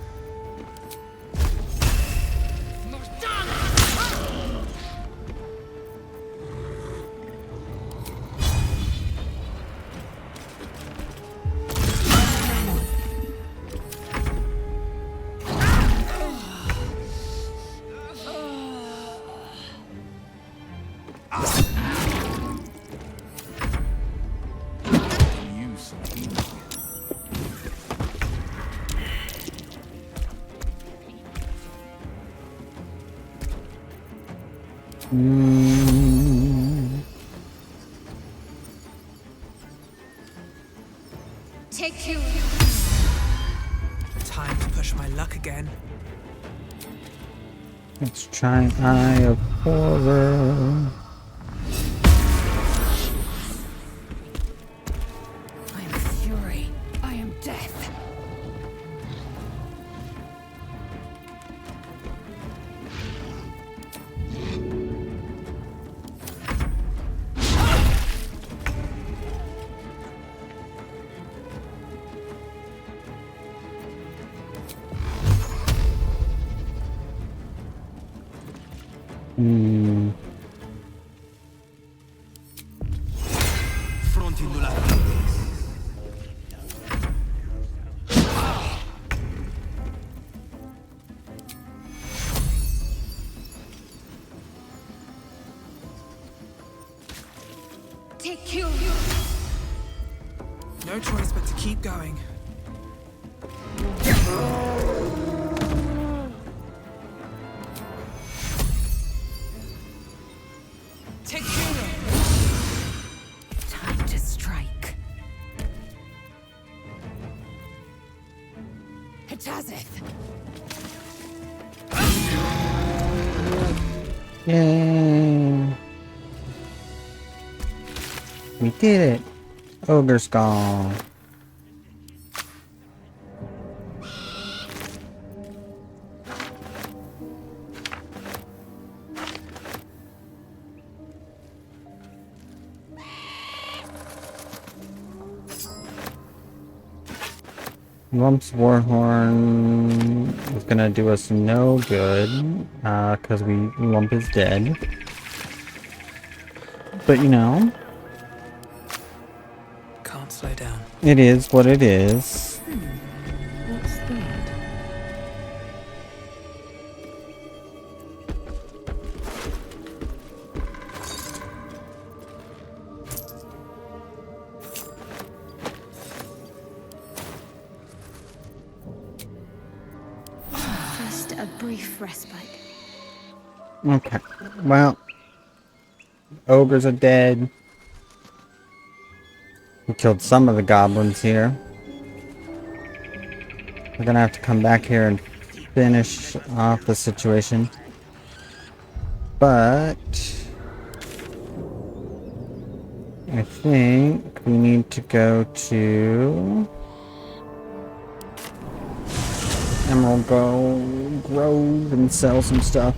Take you. Time to push my luck again. Let's try Eye of Horror. I am fury. I am death. sentendo la fede. Take you. No choice but to keep going. Take you. Time to strike. Hajazeth. Yay! We did it! Ogre Skull. Lump's Warhorn is gonna do us no good, cause Lump is dead. But you know, Can't slow down. it is what it is. What's that? Just a brief respite. Okay, well, ogres are dead. We killed some of the goblins here. We're gonna have to come back here and finish off the situation. But I think we need to go to Emerald Grove and sell some stuff.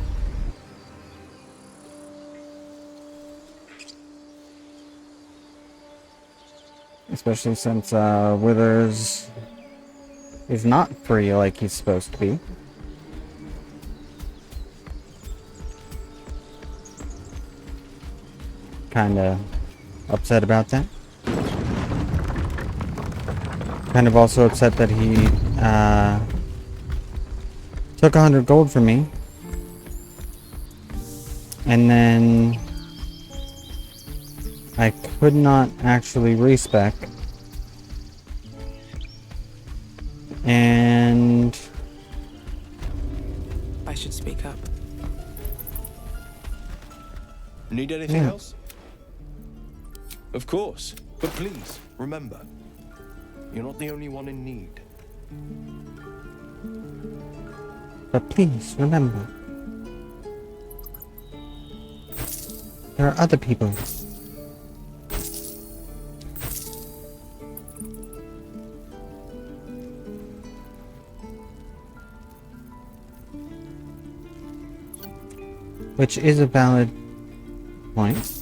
Especially since Withers is not free like he's supposed to be. Kinda upset about that. Kind of also upset that he took 100 gold from me. And then I could not actually respec. And I should speak up. Need anything Yeah. else? Of course. But please, remember, you're not the only one in need. but please remember, there are other people. Which is a valid point.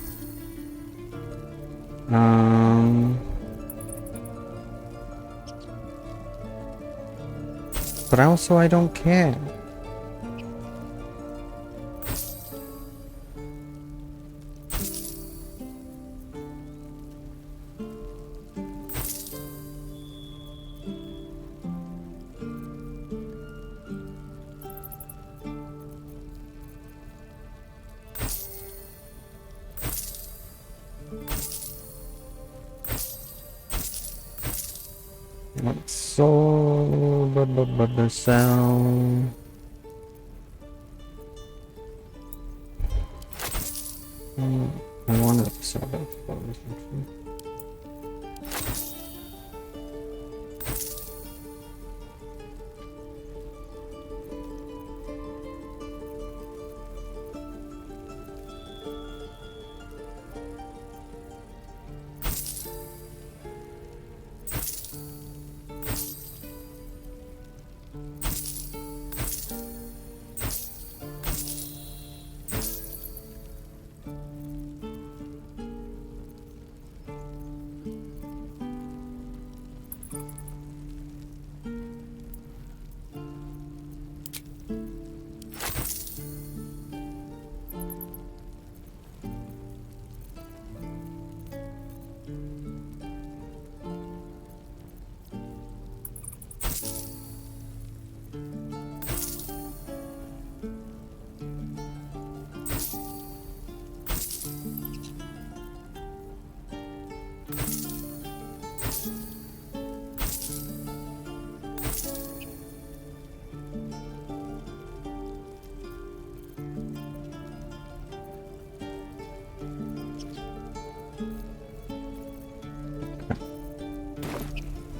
But also I don't care. What's so but the sound. I wanted to sell that first, actually.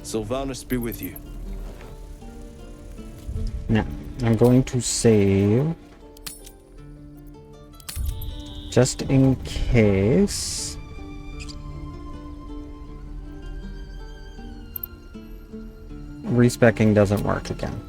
Sylvanus be with you. Now, I'm going to save just in case. Respecking doesn't work again.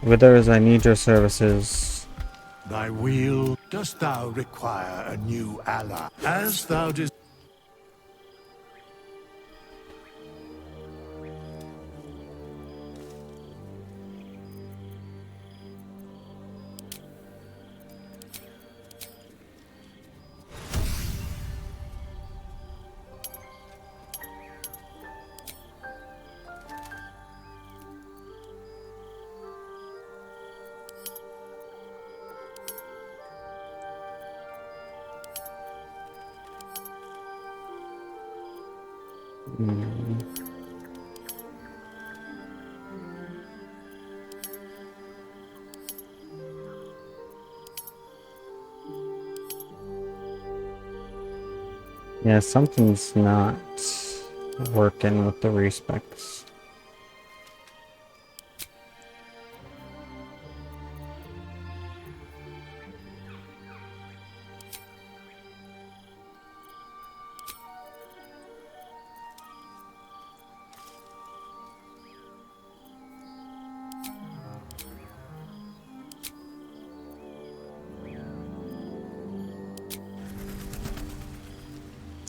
Withers, I need your services. Thy wheel, dost thou require a new ally? As thou desires. Yeah, something's not working with the respecs.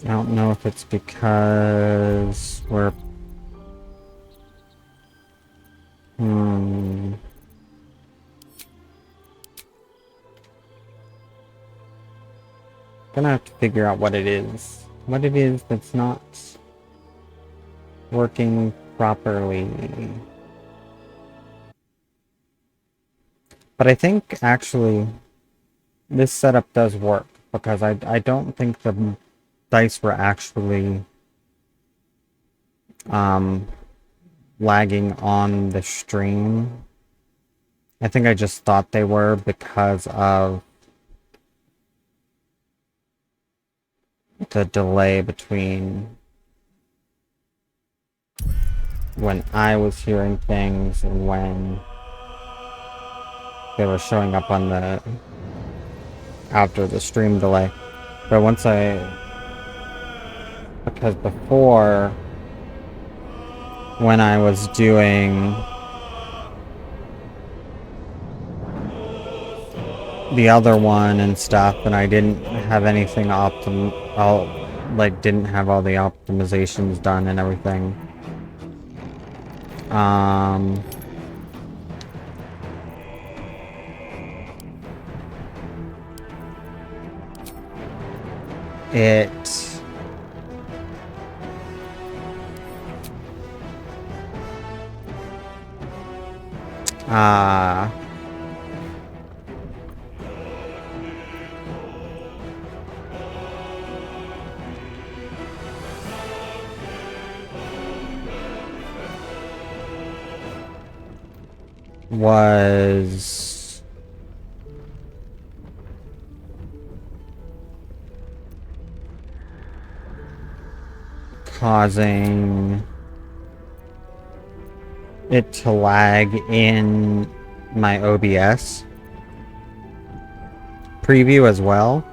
I don't know if it's because we're... Gonna have to figure out what it is. What it is that's not working properly. But I think, actually, this setup does work, because I don't think the dice were actually lagging on the stream. I think I just thought they were because of the delay between when I was hearing things and when they were showing up on the after the stream delay. But once because before, when I was doing the other one and stuff, and I didn't have anything didn't have all the optimizations done and everything. It was causing it to lag in my OBS preview as well.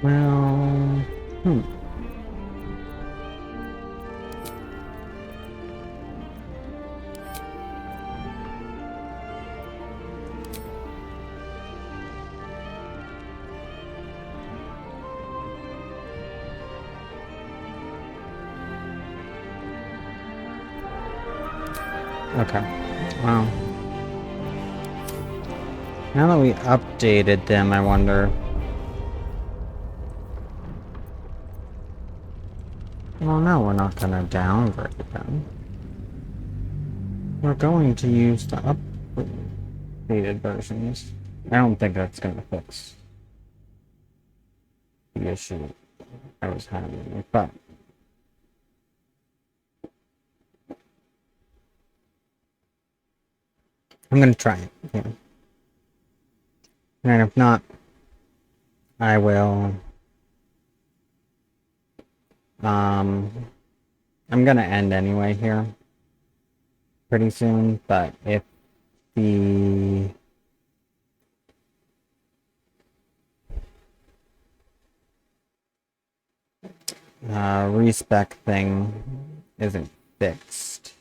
Well, okay. Well, now that we updated them, I wonder. Well, no, we're not gonna downgrade them. We're going to use the updated versions. I don't think that's gonna fix the issue I was having, but I'm gonna try it. Yeah. And if not, I will. I'm gonna end anyway here pretty soon, but if the respec thing isn't fixed,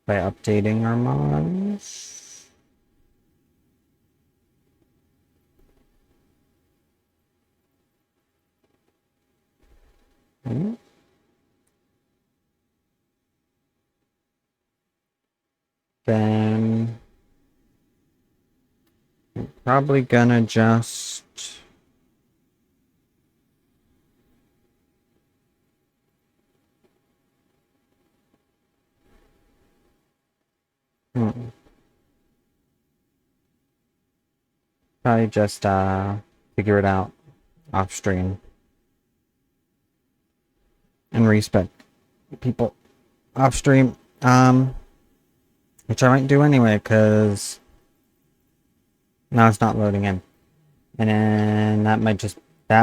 by updating our mods. Then I'm probably gonna just probably just figure it out off stream and respec people off stream, which I might do anyway, because now it's not loading in. And then that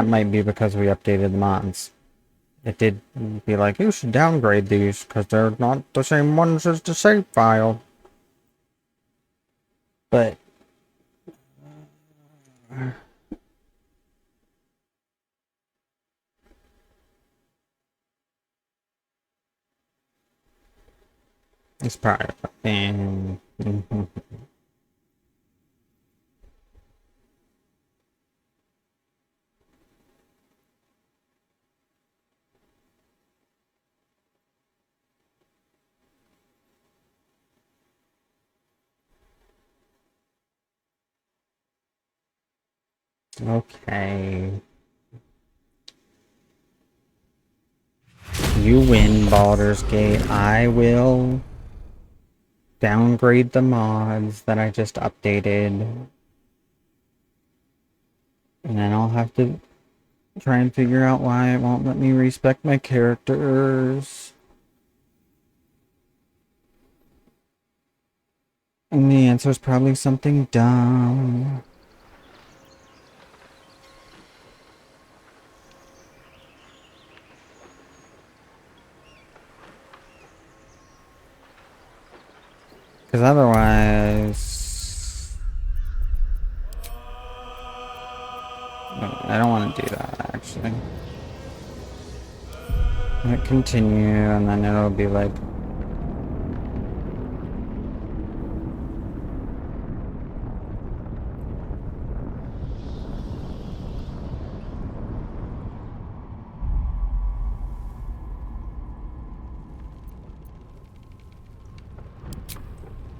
might be because we updated the mods. It did be like, you should downgrade these because they're not the same ones as the save file. But it's probably and okay. You win, Baldur's Gate. I will downgrade the mods that I just updated. And then I'll have to try and figure out why it won't let me respec my characters. And the answer is probably something dumb. Because otherwise... No, I don't want to do that, actually. Hit continue, and then it'll be like...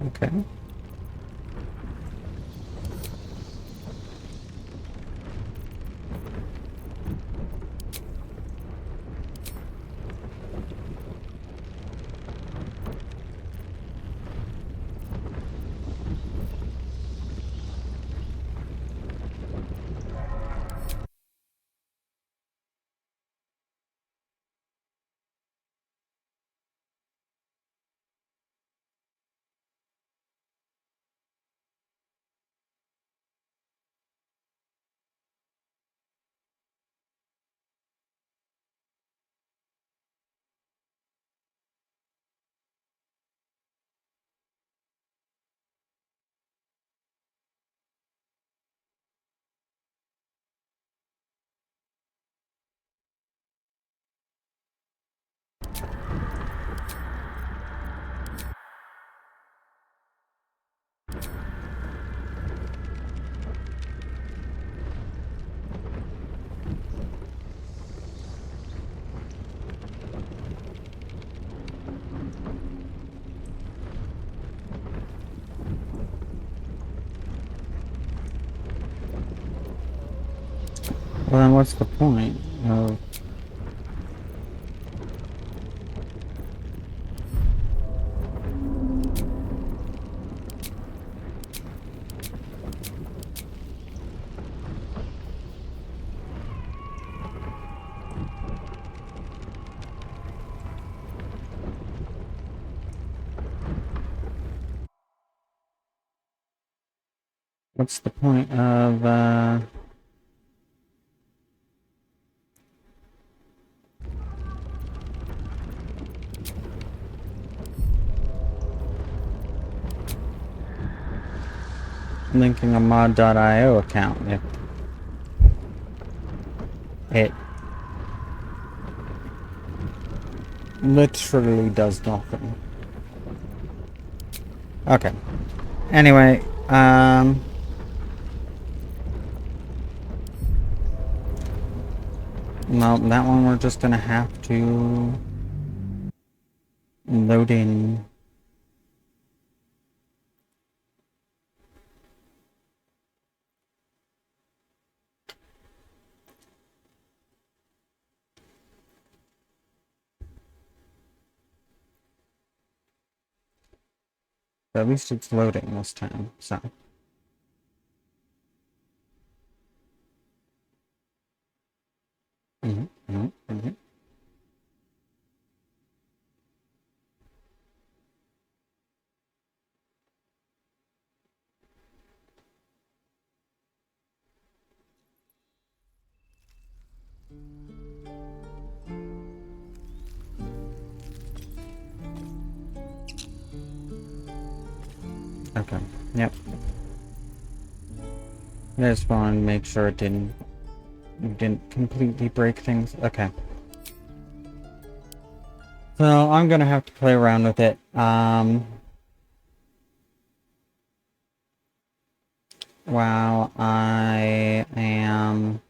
Okay. Well, then what's the point of... What's the point of, linking a mod.io account if it literally does nothing? Okay. Anyway, well, that one we're just gonna have to load in. But at least it's loading this time, so. Mm-hmm. Okay, yep. I just wanted to make sure it didn't completely break things. Okay. So I'm gonna have to play around with it. While I am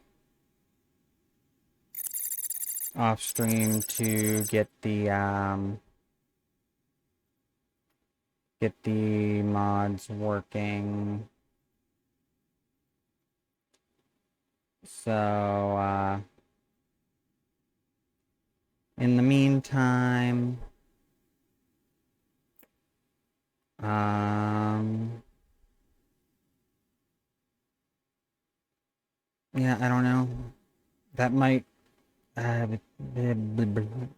off stream to get the mods working. So, in the meantime, yeah, I don't know. That might, I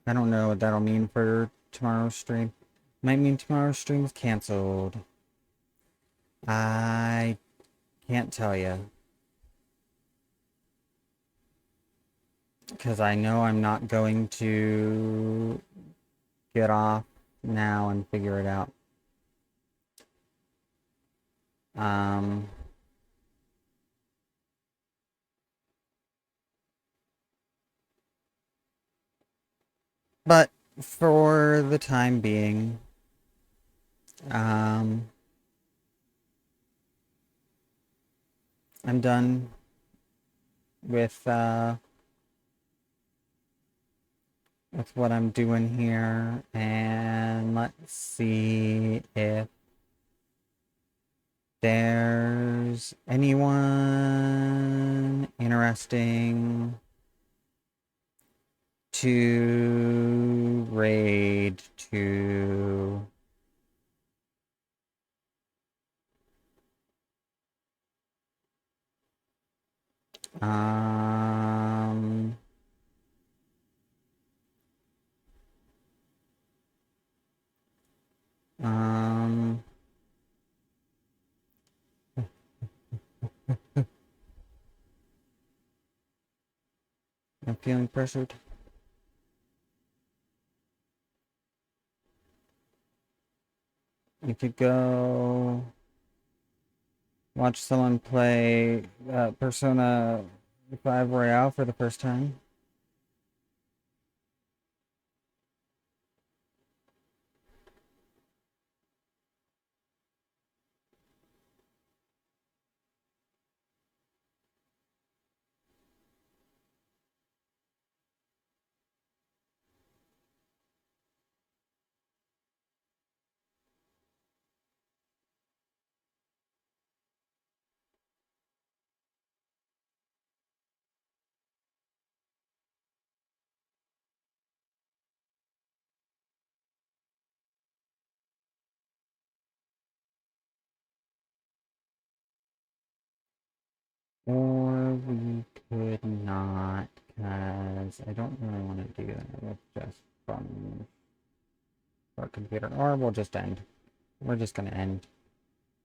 don't know what that'll mean for tomorrow's stream. Might mean tomorrow's stream is canceled. I can't tell you. Because I know I'm not going to get off now and figure it out. But for the time being, I'm done with what I'm doing here, and let's see if there's anyone interesting to raid to. Um, um, I'm feeling pressured. You could go watch someone play Persona 5 Royale for the first time. Or we could not, because I don't really want to do that with just from our computer. Or we'll just end. We're just going to end.